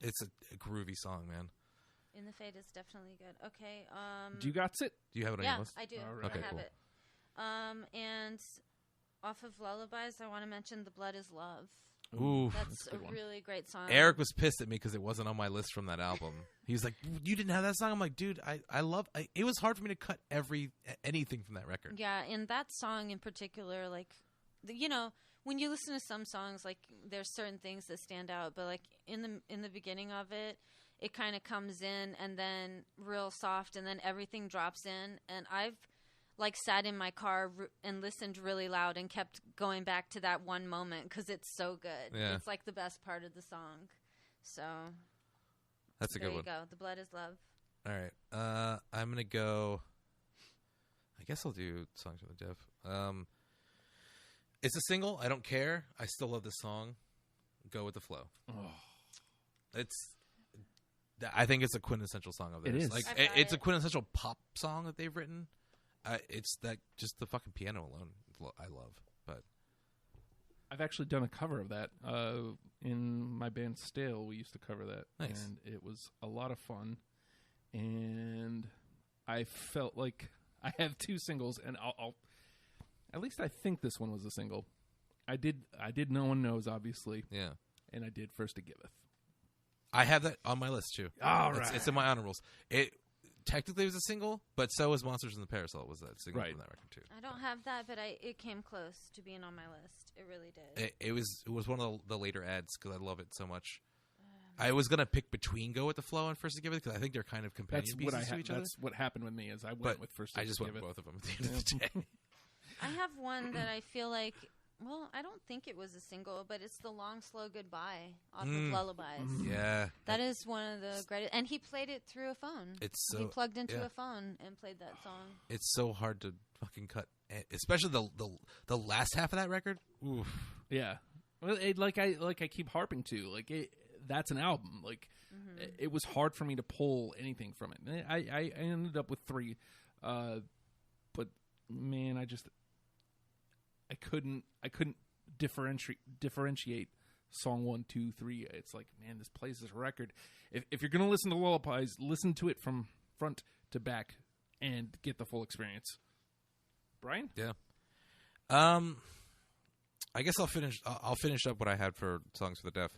It's a groovy song, man. In the Fade is definitely good. Okay. Do you got it? Do you have it on Yeah, your list? I do. All right. I Okay, have cool. it. And off of Lullabies, I want to mention The Blood is Love. Ooh, That's a a good one. really great song. Eric was pissed at me because it wasn't on my list from that album. He was like, "You didn't have that song." I'm like, "Dude, it was hard for me to cut anything from that record." Yeah, and that song in particular, like, when you listen to some songs, like, there's certain things that stand out, but like in the beginning of it, it kind of comes in and then real soft, and then everything drops in, and I've like sat in my car and listened really loud and kept going back to that one moment because it's so good. Yeah. It's like the best part of the song. So That's a there good you one. go. The Blood is Love. All right, I'm gonna go. I guess I'll do Songs for the Deaf. It's a single. I don't care. I still love this song. Go with the flow. Oh. I think it's a quintessential song of theirs. It is. Like I've got it's a it. quintessential pop song that they've written. It's that just the fucking piano alone. I love, but I've actually done a cover of that in my band Stale. We used to cover that, Nice. and it was a lot of fun. And I felt like I have 2 singles, and I'll at least I think this one was a single. I did No One Knows, obviously, yeah. and I did First It Giveth. I have that on my list too. All It's right. in my honorables. It technically was a single, but so was Monsters in the Parasol was that single Right. from that record too. I don't have that, but it came close to being on my list. It really did. It was one of the later ads because I love it so much. I was gonna pick between Go with the Flow and First to Give It because I think they're kind of companion That's what pieces to each other. That's what happened with me. Is I went But with First. I It just went with Giveth. both of them at the end of the day. I have one that I feel like, well, I don't think it was a single, but it's The Long Slow Goodbye off of Lullabies. Yeah, That is one of the greatest. And he played it through a phone. it's He so plugged into yeah. a phone and played that song. it's so hard to fucking cut, especially the last half of that record. Oof. Yeah. Well, like I keep harping to, like that's an album. Like it was hard for me to pull anything from it. I ended up with 3, but man, I couldn't differentiate song 1, 2, 3. It's like, man, this plays this record. If you're gonna listen to Lullabies, listen to it from front to back and get the full experience. Brian? Yeah. I guess I'll finish up what I had for Songs for the Deaf.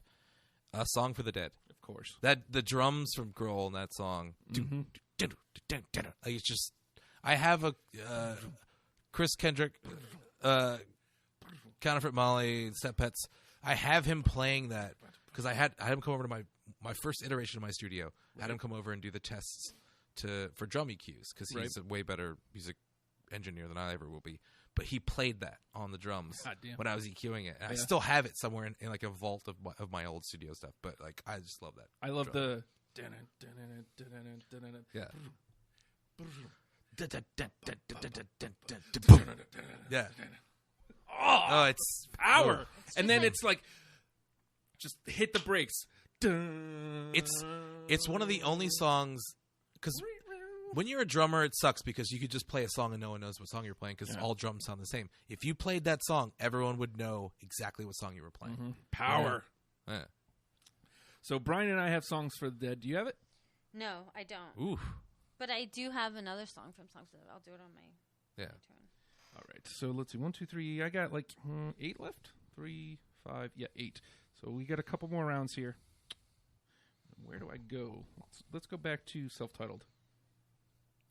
A Song for the Dead. Of course. That the drums from Girl in that song. Like it's just. I have a Chris Kendrick, Counterfeit Molly, Step Pets. I have him playing that because I had him come over to my first iteration of my studio. I had him come over and do the tests for drum EQs because he's a way better music engineer than I ever will be. But he played that on the drums God damn. when I was EQing it. And I Yeah. still have it somewhere in like a vault of my old studio stuff. But like I just love that. I love drum. the Yeah. Yeah. Oh, it's power. It's And just then like- it's like just hit the brakes. Dun. It's one of the only songs because when you're a drummer, it sucks because you could just play a song and no one knows what song you're playing because all drums sound the same. If you played that song, everyone would know exactly what song you were playing. Power. Yeah. So Brian and I have songs for the dead. Do you have it? No, I don't. Ooh. But I do have another song from Songs of the Dead. I'll do it on my Yeah. turn. All right. So let's see. 1, 2, 3. I got like 8 left. 3, 5. Yeah, 8. So we got a couple more rounds here. Where do I go? Let's go back to self-titled.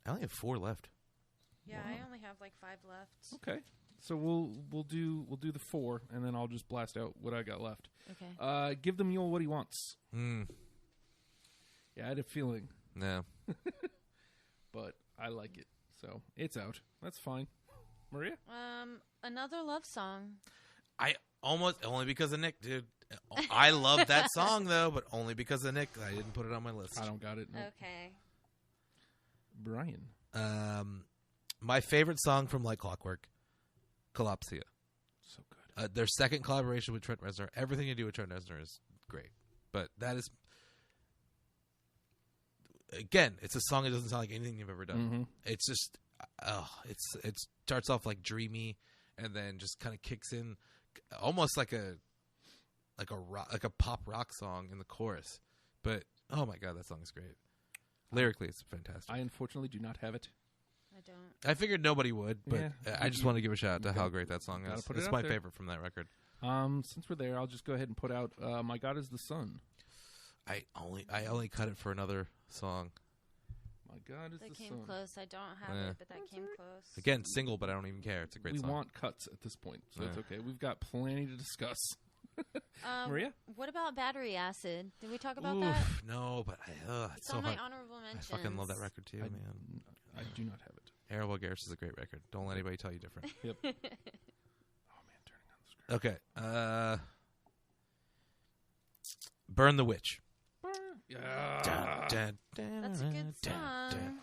I only have 4 left. Yeah, I only have like 5 left. Okay. So we'll do the 4, and then I'll just blast out what I got left. Okay. Give the mule what he wants. Mm. Yeah, I had a feeling, No. but I like it, so it's out. That's fine. Maria? Another love song. I almost only because of Nick, dude. I love that song though, but only because of Nick. I didn't put it on my list. I don't got it. Nope. Okay. Brian. My favorite song from Like Clockwork, Collapsia. So good. Their second collaboration with Trent Reznor. Everything to do with Trent Reznor is great, but that is again, it's a song that doesn't sound like anything you've ever done. Mm-hmm. It's just, it starts off like dreamy, and then just kind of kicks in, almost like a pop rock song in the chorus. But oh my god, that song is great. Lyrically, it's fantastic. I unfortunately do not have it. I don't. I figured nobody would, but Yeah. I just want to give a shout out to how great that song Gotta is. put it It's out my there. favorite from that record. Since we're there, I'll just go ahead and put out My God is the Sun. I only cut it for another song. My God is That the came Sun. close. I don't have Yeah. it, but that came close. Again, single, but I don't even care. It's a great We song. want cuts at this point, so it's Yeah. okay. We've got plenty to discuss. Maria? What about Battery Acid? Did we talk about Oof, that? no, but it's It's so on my hard. honorable I mentions. fucking love that record too, man. I do not have it. Arrow Garris is a great record. Don't let anybody tell you different. Yep. Oh, man, turning on the screen. Okay. Burn the Witch. Yeah. That's a good song.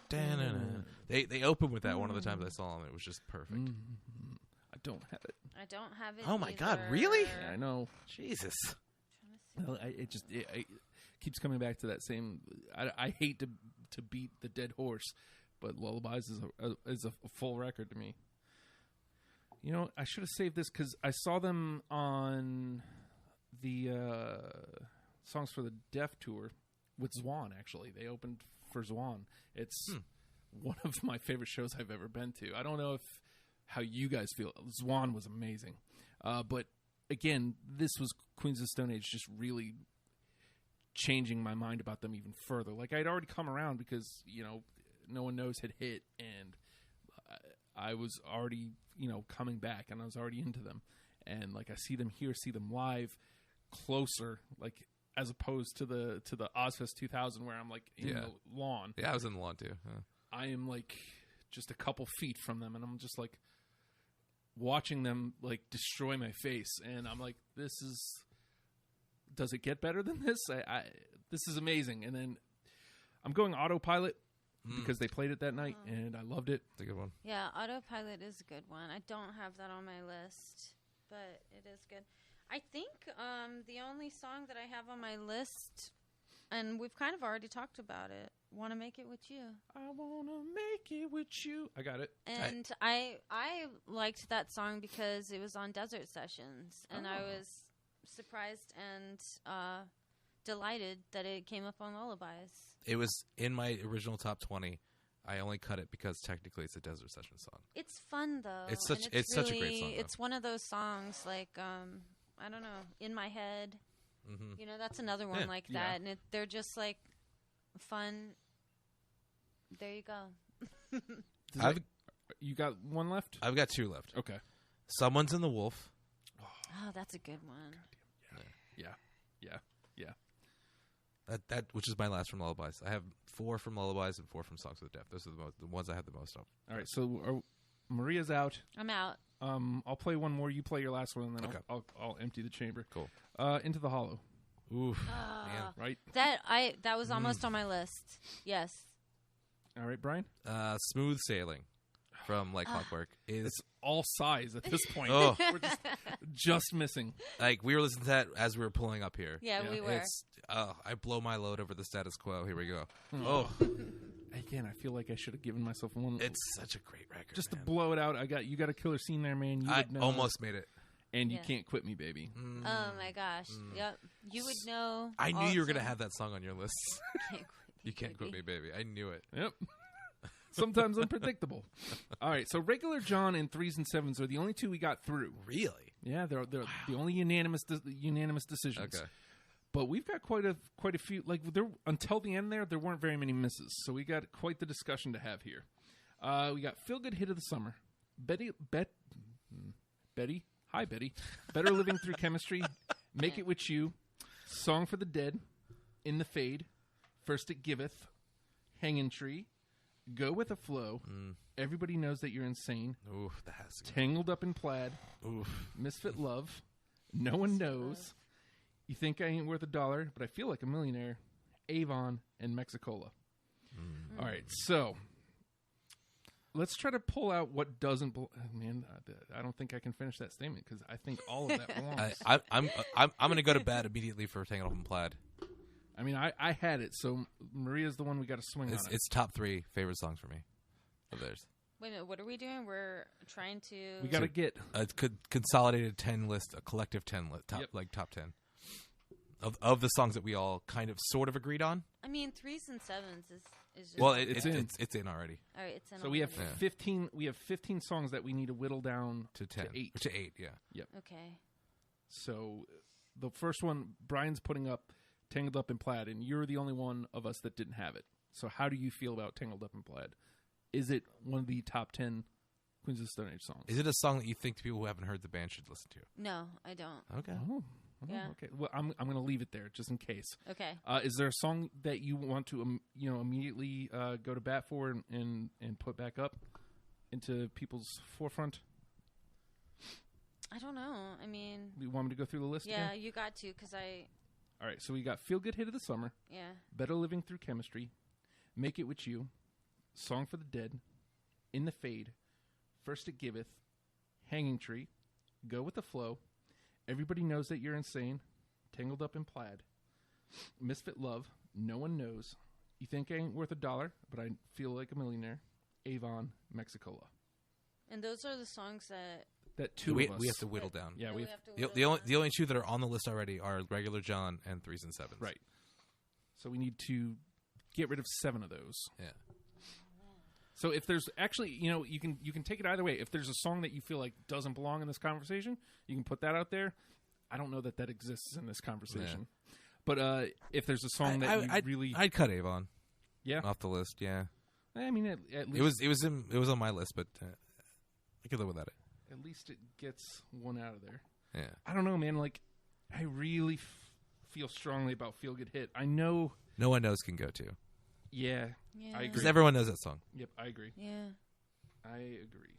They opened with that one of the times I saw them. It was just perfect. Mm-hmm. I don't have it. I don't have it. Oh my God, either. really? Yeah, I know. Jesus. Well, it keeps coming back to that same. I hate to beat the dead horse, but Lullabies is a full record to me. You know, I should have saved this because I saw them on the Songs for the Deaf tour with Zwan. Actually, they opened for Zwan. It's one of my favorite shows I've ever been to. I don't know how you guys feel. Zwan was amazing, but again, this was Queens of the Stone Age just really changing my mind about them even further. Like, I'd already come around because, you know, No One Knows had hit, and I was already, you know, coming back, and I was already into them. And, like, I see them here, see them live closer, like, as opposed to the Ozfest 2000 where I'm, like, in the lawn. Yeah, I was in the lawn too. I am, like, just a couple feet from them, and I'm just, like, watching them, like, destroy my face. And I'm like, does it get better than this? This is amazing. And then I'm going Autopilot because they played it that night, and I loved it. It's a good one. Yeah, Autopilot is a good one. I don't have that on my list, but it is good. I think the only song that I have on my list, and we've kind of already talked about it, Want to Make It With You. I want to make it with you. I got it. And I liked that song because it was on Desert Sessions, and I was surprised and delighted that it came up on Lullabies. It was in my original top 20. I only cut it because technically it's a Desert Session song. It's fun though. It's and such a great song, though. It's one of those songs like I don't know, In My Head. Mm-hmm. You know, that's another one like that, and they're just like fun. There you go. You got one left? I've got 2 left. Okay. Someone's in the Wolf. Oh, that's a good one. Yeah. That which is my last from Lullabies. I have 4 from Lullabies and 4 from Songs of the Deaf. Those are the ones I have the most of. All right. So Maria's out. I'm out. I'll play one more. You play your last one, and then Okay. I'll empty the chamber. Cool. Into the Hollow. Oof. Man. Right. That was almost on my list. Yes. All right, Brian. Smooth Sailing from Like Clockwork is It's all size at this point. Oh. We're just missing. like we were listening to that as we were pulling up here. Yeah, we were. It's I blow my load over the status quo. Here we go. Oh, again, I feel like I should have given myself one. It's such a great record. just man. to blow it out. You got a killer scene there, man. You I would know, almost made it. and you Yeah. can't quit me, baby. Oh my gosh. Yep. You would know. I knew all you were the gonna time. have that song on your list. Can't quit me, You can't quit me, baby. baby. I knew it. Yep. Sometimes unpredictable. All right, so Regular John and Threes and Sevens are the only two we got through. Really? Yeah, they're the only unanimous decisions. Okay. But we've got quite a few. Like there until the end, there weren't very many misses. So we got quite the discussion to have here. We got Feel Good Hit of the Summer, Betty. Hi, Betty. Better Living Through Chemistry, Make It With You, Song for the Dead, In the Fade, First It Giveth, Hanging Tree, Go With the Flow, Everybody Knows That You're Insane, Oof, that has to go. Tangled Up in Plaid, Oof. Misfit Love, No One Knows, You Think I Ain't Worth a Dollar, But I Feel Like a Millionaire, Avon, and Mexicola. All right, so let's try to pull out what doesn't. Man, I don't think I can finish that statement because I think all of that belongs. I'm gonna go to bed immediately for Tangled Up in Plaid. I mean, I had it, so Maria's the one we got to swing on. It's top 3 favorite songs for me. Of theirs. Wait a minute. What are we doing? We're trying to. We got to get. A consolidated 10 list, a collective 10 list, top Yep. top 10 of the songs that we all kind of sort of agreed on. I mean, threes and sevens is just. Well, It's it's in. in already all right. It's in So we have already. Yeah. 15. We have 15 songs that we need to whittle down to 10 to 8. to 8. Yeah. Okay. So the first one, Brian's putting up Tangled Up in Plaid, and you're the only one of us that didn't have it. So how do you feel about Tangled Up in Plaid? Is it one of the top 10 Queens of the Stone Age songs? Is it a song that you think people who haven't heard the band should listen to? No, I don't. Okay. Oh, Yeah. okay. Well, I'm going to leave it there just in case. Okay. Is there a song that you want to immediately go to bat for and put back up into people's forefront? I don't know. I mean, You want me to go through the list yeah, again? you got to because I. All right. So we got Feel Good Hit of the Summer, Yeah. Better Living Through Chemistry, Make It With You, Song for the Dead, In the Fade, First It Giveth, Hanging Tree, Go With the Flow, Everybody Knows That You're Insane, Tangled Up in Plaid, Misfit Love, No One Knows, You Think I Ain't Worth a Dollar, But I Feel Like a Millionaire, Avon, Mexicola. And those are the songs that. That two we of us. we have to whittle down. Yeah, that we we have, have to. The whittle only 2 that are on the list already are Regular John and Threes and Sevens. right. So we need to get rid of 7 of those. Yeah. So if there's actually, you can take it either way. If there's a song that you feel like doesn't belong in this conversation, you can put that out there. I don't know that exists in this conversation. But if there's a song that I'd cut Avon yeah, off the list. Yeah. I mean at least It was on my list, but I could live without it. at least it gets one out of there. Yeah. I don't know, man. Like I really feel strongly about Feel Good Hit. I know. No One Knows can go to. Yeah, Yeah. I Because agree. everyone knows that song. Yep, I agree. Yeah. I agree.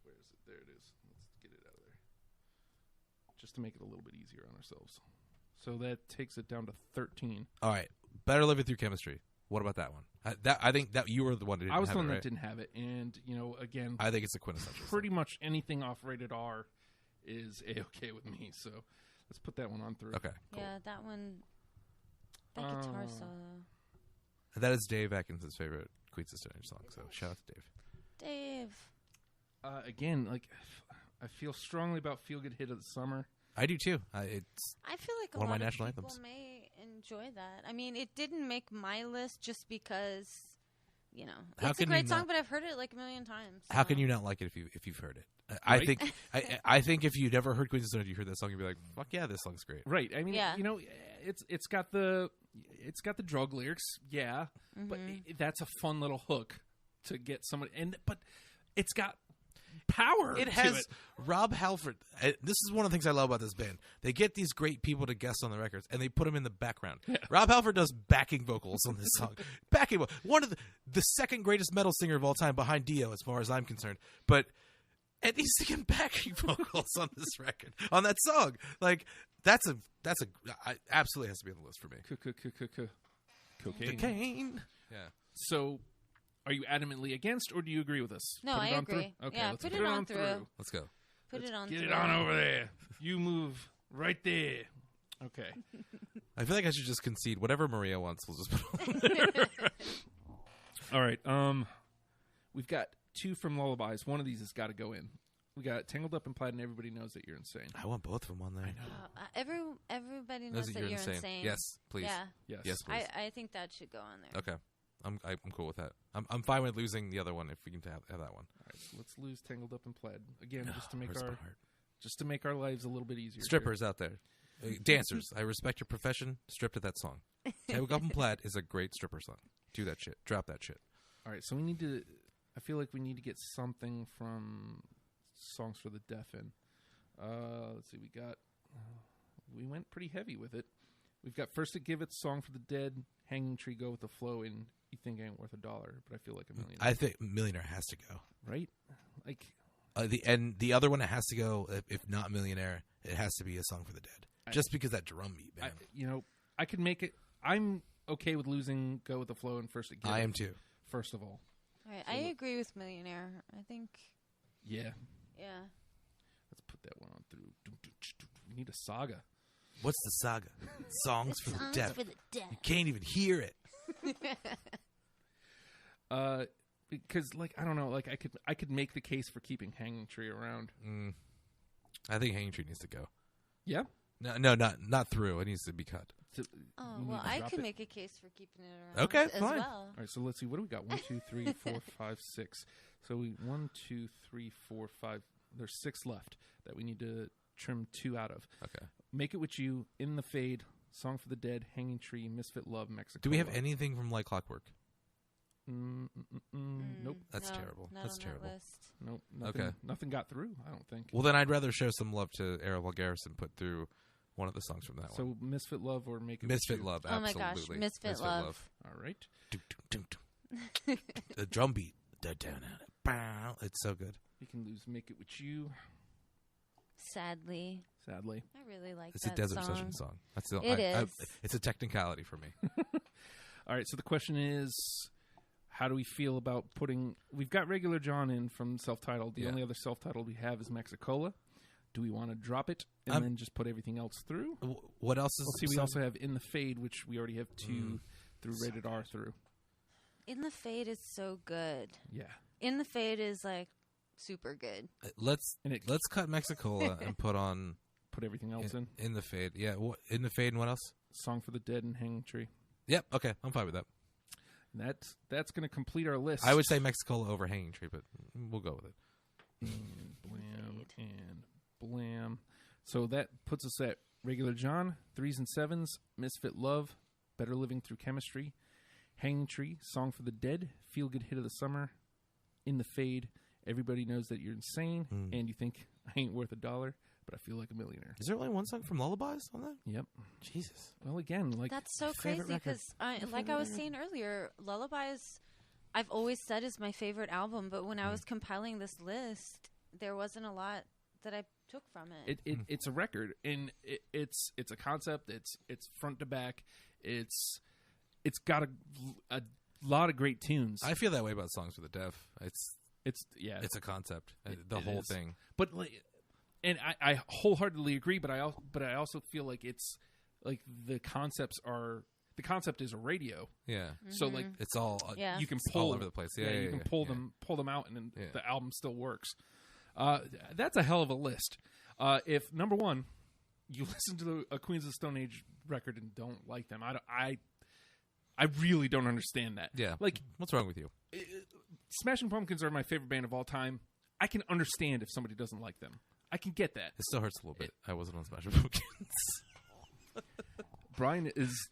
Where is it? There it is. Let's get it out of there. Just to make it a little bit easier on ourselves. So that takes it down to 13. All right. Better Living Through Chemistry. What about that one? I think that you were the one who didn't I was have the one it, that right? didn't have it. And, again, I think it's a quintessential pretty song. much anything off rated R is A-okay with me. So let's put that one on through. Okay. Cool. Yeah, that one. That guitar solo. That is Dave Atkins' favorite Queens of Stone Age song. So shout out to Dave. Dave. Again, like, I feel strongly about Feel Good Hit of the Summer. I do too. It's I feel like one of a my lot national people anthems. may enjoy that. I mean, it didn't make my list just because, How it's a can great you song, not- but I've heard it like a million times. How so. can you not like it if you've heard it? I Right? think I think if you never heard Queens of Stone Age, you heard that song, you'd be like, "Fuck yeah, this song's great." Right. I mean, Yeah. it's got the drug lyrics, yeah, but that's a fun little hook to get somebody. But it's got power. It to has it. Rob Halford. This is one of the things I love about this band. They get these great people to guest on the records, and they put them in the background. Rob Halford does backing vocals on this song. One of the second greatest metal singer of all time, behind Dio, as far as I'm concerned. And he's singing backing vocals on this record, on that song. Like absolutely has to be on the list for me. Cocaine. Cocaine. Yeah. So, are you adamantly against, or do you agree with us? No, Put it I on through? agree. Okay, Yeah, let's put it on through. Let's go. Put it on. Get through. it on over there. You move right there. Okay. I feel like I should just concede. Whatever Maria wants, we'll just put on there. All right. We've got 2 from Lullabies. One of these has got to go in. We got Tangled Up in Plaid, and Everybody Knows That You're Insane. I want both of them on there. Everybody knows that you're insane. Yes, please. Yeah. Yes. Please. I think that should go on there. Okay. I'm cool with that. I'm fine with losing the other one if we can have that one. All right, so let's lose Tangled Up in Plaid again, No, just to make our lives a little bit easier. Strippers out there, dancers. I respect your profession. Strip to that song. Tangled Up in Plaid is a great stripper song. Do that shit. Drop that shit. All right, so we need to. I feel like we need to get something from Songs for the Deaf in. Let's see. We went pretty heavy with it. We've got First to Give It, Song for the Dead, Hanging Tree, Go with the Flow, and You Think Ain't Worth $1, but I feel like a millionaire. I think Millionaire has to go. Right? Like the other one that has to go, if not Millionaire, it has to be A Song for the Dead. Just because that drum beat, man. I could make it. I'm okay with losing Go with the Flow and First to Give It. I am too. First of all. All right, I agree with Millionaire. I think. Yeah. Yeah. Let's put that one on through. We need a saga. What's the saga? Songs for the Deaf. For the deaf. You can't even hear it. Because I don't know, I could make the case for keeping Hanging Tree around. I think Hanging Tree needs to go. Yeah. No, not through. It needs to be cut. Oh well, I could make a case for keeping it around. Okay, as fine. well. All right, so let's see. What do we got? 1, 2, 3, 4, 5, 6. So 1, 2, 3, 4, 5. There's 6 left that we need to trim 2 out of. Okay. Make It With You, In the Fade, Song for the Dead, Hanging Tree, Misfit Love, Mexico. Do we have anything from Like Clockwork? Nope. That's No, terrible. not That's on terrible. That list. Nope. Nothing, Okay. Nothing got through, I don't think. Well, then I'd rather show some love to Errol Garrison, put through one of the songs from that one. So Misfit Love or Make It Misfit With You? Love, Oh my absolutely. gosh, Misfit Love. All right. Dum, dum, dum, dum. The drum beat. It's so good. We can lose Make It With You, Sadly, sadly. I really like It's that a Desert song. Session song. That's the, It is. It's a technicality for me. All right, so the question is, how do we feel about putting... We've got Regular John in from self-titled. The only other self-titled we have is Mexicola. Do we want to drop it and then just put everything else through? What else is... Let's see, we also have In the Fade, which we already have 2 through Rated R through. In the Fade is so good. Yeah. In the Fade is super good. Let's cut Mexicola and put on... Put everything else in. In the Fade. Yeah, In the Fade and what else? Song for the Dead and Hanging Tree. Yep, okay, I'm fine with that. And that's going to complete our list. I would say Mexicola over Hanging Tree, but we'll go with it. Blam and blam. So that puts us at Regular John, 3s and 7s, Misfit Love, Better Living Through Chemistry, Hanging Tree, Song for the Dead, Feel Good Hit of the Summer, In the Fade, Everybody Knows That You're Insane, and You Think I Ain't Worth $1, but I Feel Like a Millionaire. Is there only one song from Lullabies on that? Yep. Jesus. Well, again, That's so favorite crazy record. because, like I was saying earlier, Lullabies, I've always said is my favorite album. But when I was compiling this list, there wasn't a lot that I took from it. It's a record, and it's a concept. It's front to back. It's got a lot of great tunes. I feel that way about Songs for the Deaf. It's a concept. The whole is. thing. But and I wholeheartedly agree. But I also feel like it's like the concept is a radio. Yeah. So It's all Yeah. you can it's pull all over the place. Yeah, you can pull them out, and then the album still works. That's a hell of a list. If number one, you listen to a Queens of the Stone Age record and don't like them, I really don't understand that. Yeah. Like, what's wrong with you? Smashing Pumpkins are my favorite band of all time. I can understand if somebody doesn't like them. I can get that. It still hurts a little bit. I wasn't on Smashing Pumpkins. Brian is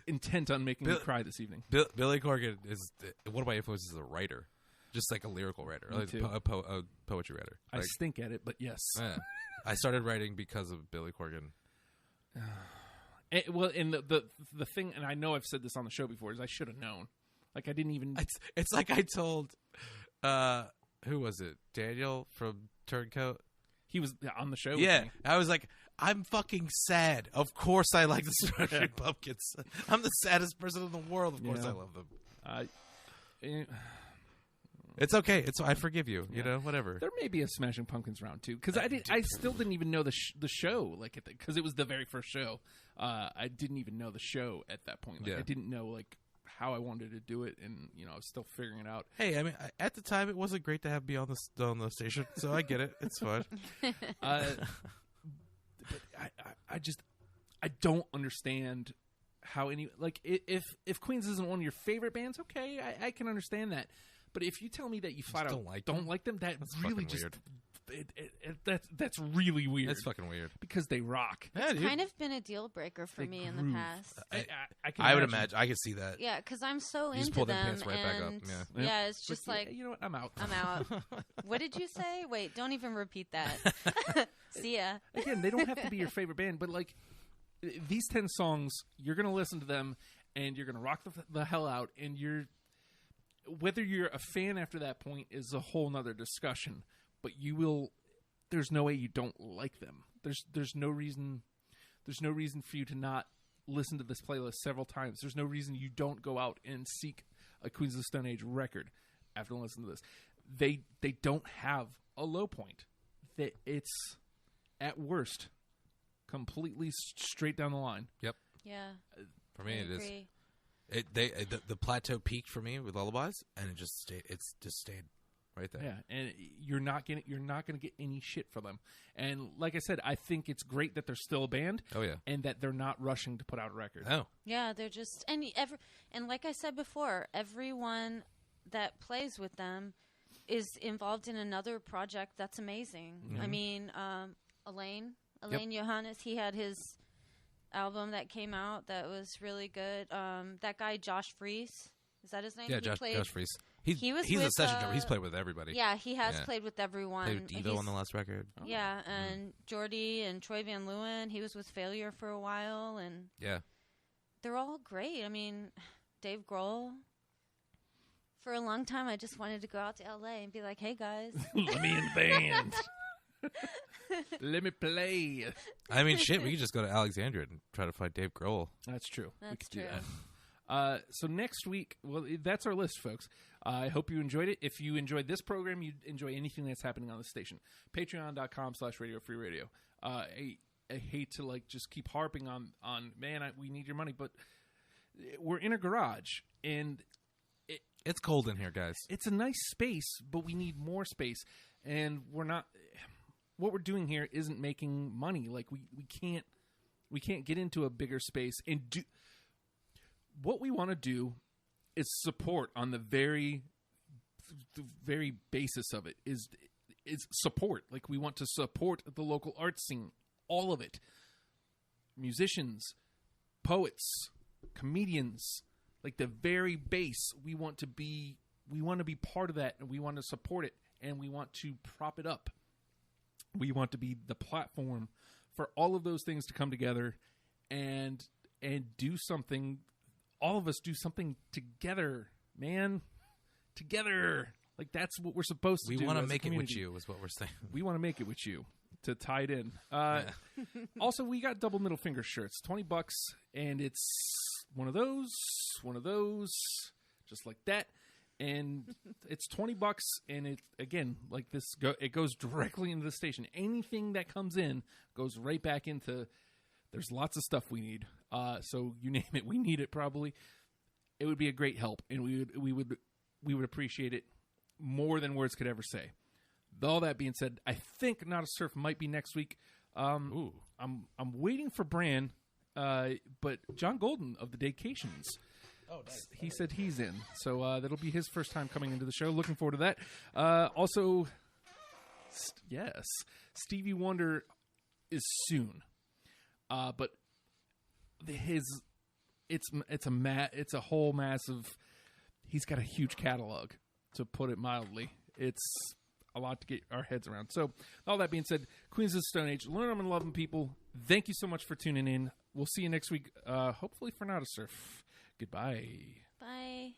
intent on making me cry this evening. Billy Corgan is one of my influences as a writer, just like a lyrical writer, Me like too. a poetry writer. I Like, stink at it, but yes. I started writing because of Billy Corgan. And the thing, and I know I've said this on the show before, is I should have known. Like, I didn't even... It's like I told, who was it? Daniel from Turncoat? He was on the show with Yeah. me. I was like, I'm fucking sad. Of course I like the Smashing Pumpkins. I'm the saddest person in the world. Of course Yeah. I love them. It's okay. I forgive you. You know, whatever. There may be a Smashing Pumpkins round two, because I still didn't even know the show, like, because it was the very first show. I didn't even know the show at that point. Like, Yeah. I didn't know, like, how I wanted to do it, and I was still figuring it out. Hey, I mean, at the time, it wasn't great to have me on the station, so I get it. It's fine. But I don't understand how if Queens isn't one of your favorite bands, okay, I can understand that. But if you tell me that you flat out don't like them, that's really just weird. That's really weird. That's fucking weird because they rock. Yeah, It's dude. kind of been a deal breaker for me in the past. I would imagine. I could see that. Yeah, because I'm so You just into pull them them, pants right back up, and yeah. it's just But, like you know what? I'm out. I'm out. What did you say? Wait, don't even repeat that. See ya. Again, they don't have to be your favorite band, but like these 10 songs, you're gonna listen to them and you're gonna rock the hell out, and whether you're a fan after that point is a whole nother discussion, but you will. There's no way you don't like them. There's no reason for you to not listen to this playlist several times. There's no reason you don't go out and seek a Queens of the Stone Age record after listening to this. They don't have a low point. It's at worst completely straight down the line. Yep. Yeah. For me, I it is. agree. The plateau peaked for me with Lullabies, and it just stayed. It's just stayed right there. Yeah, and you're not gonna get any shit for them. And like I said, I think it's great that they're still a band. Oh yeah. And that they're not rushing to put out a record. Oh. Yeah, they're just and like I said before, everyone that plays with them is involved in another project that's amazing. Mm-hmm. I mean, Elaine Johannes, he had his album that came out that was really good. That guy Josh Freese, is that his name? Yeah, He Josh Freese. He's a with, session drummer. He's played with everybody. Yeah, he has Yeah. played with everyone. Played with Devo He's- on the last record. Yeah, and Jordy and Troy Van Leeuwen, he was with Failure for a while, and Yeah. they're all great. I mean, Dave Grohl. For a long time, I just wanted to go out to LA and be like, "Hey guys, Let me in the band. Let me play. I mean, shit. We could just go to Alexandria and try to find Dave Grohl. That's true. That's we could true. do that. So next week, well, that's our list, folks. I hope you enjoyed it. If you enjoyed this program, you enjoy anything that's happening on the station. Patreon.com/Radio Free Radio. I hate to just keep harping on man, we need your money, but we're in a garage and It's cold in here, guys. it's a nice space, but we need more space, and we're not. What we're doing here isn't making money. Like we can't get into a bigger space and do. What we want to do is support on the very basis of it is support. Like we want to support the local art scene, all of it. Musicians, poets, comedians, like the very base. We want to be part of that, and we want to support it, and we want to prop it up. We want to be the platform for all of those things to come together and do something. All of us do something together, man. Together. Like that's what we're supposed to do. We want to as a make it with community. you, is what we're saying. We want to make it with you to tie it in. Also, we got double middle finger shirts, $20, and it's one of those, just like that. And it's $20, and it again like this. It goes directly into the station. Anything that comes in goes right back into. There's lots of stuff we need. So you name it, we need it. Probably, it would be a great help, and we would appreciate it more than words could ever say. With all that being said, I think Not a Surf might be next week. Ooh. I'm waiting for Bran, but John Golden of the Daycations. Oh, nice. He said he's in, so that'll be his first time coming into the show. Looking forward to that. Also, yes, Stevie Wonder is soon, but it's a whole massive. He's got a huge catalog, to put it mildly. It's a lot to get our heads around. So, all that being said, Queens of the Stone Age, learn them and love them, people. Thank you so much for tuning in. We'll see you next week, hopefully for Not a Surf. Goodbye. bye."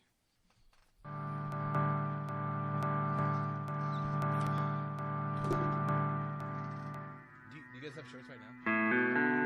Do you guys have shirts right now?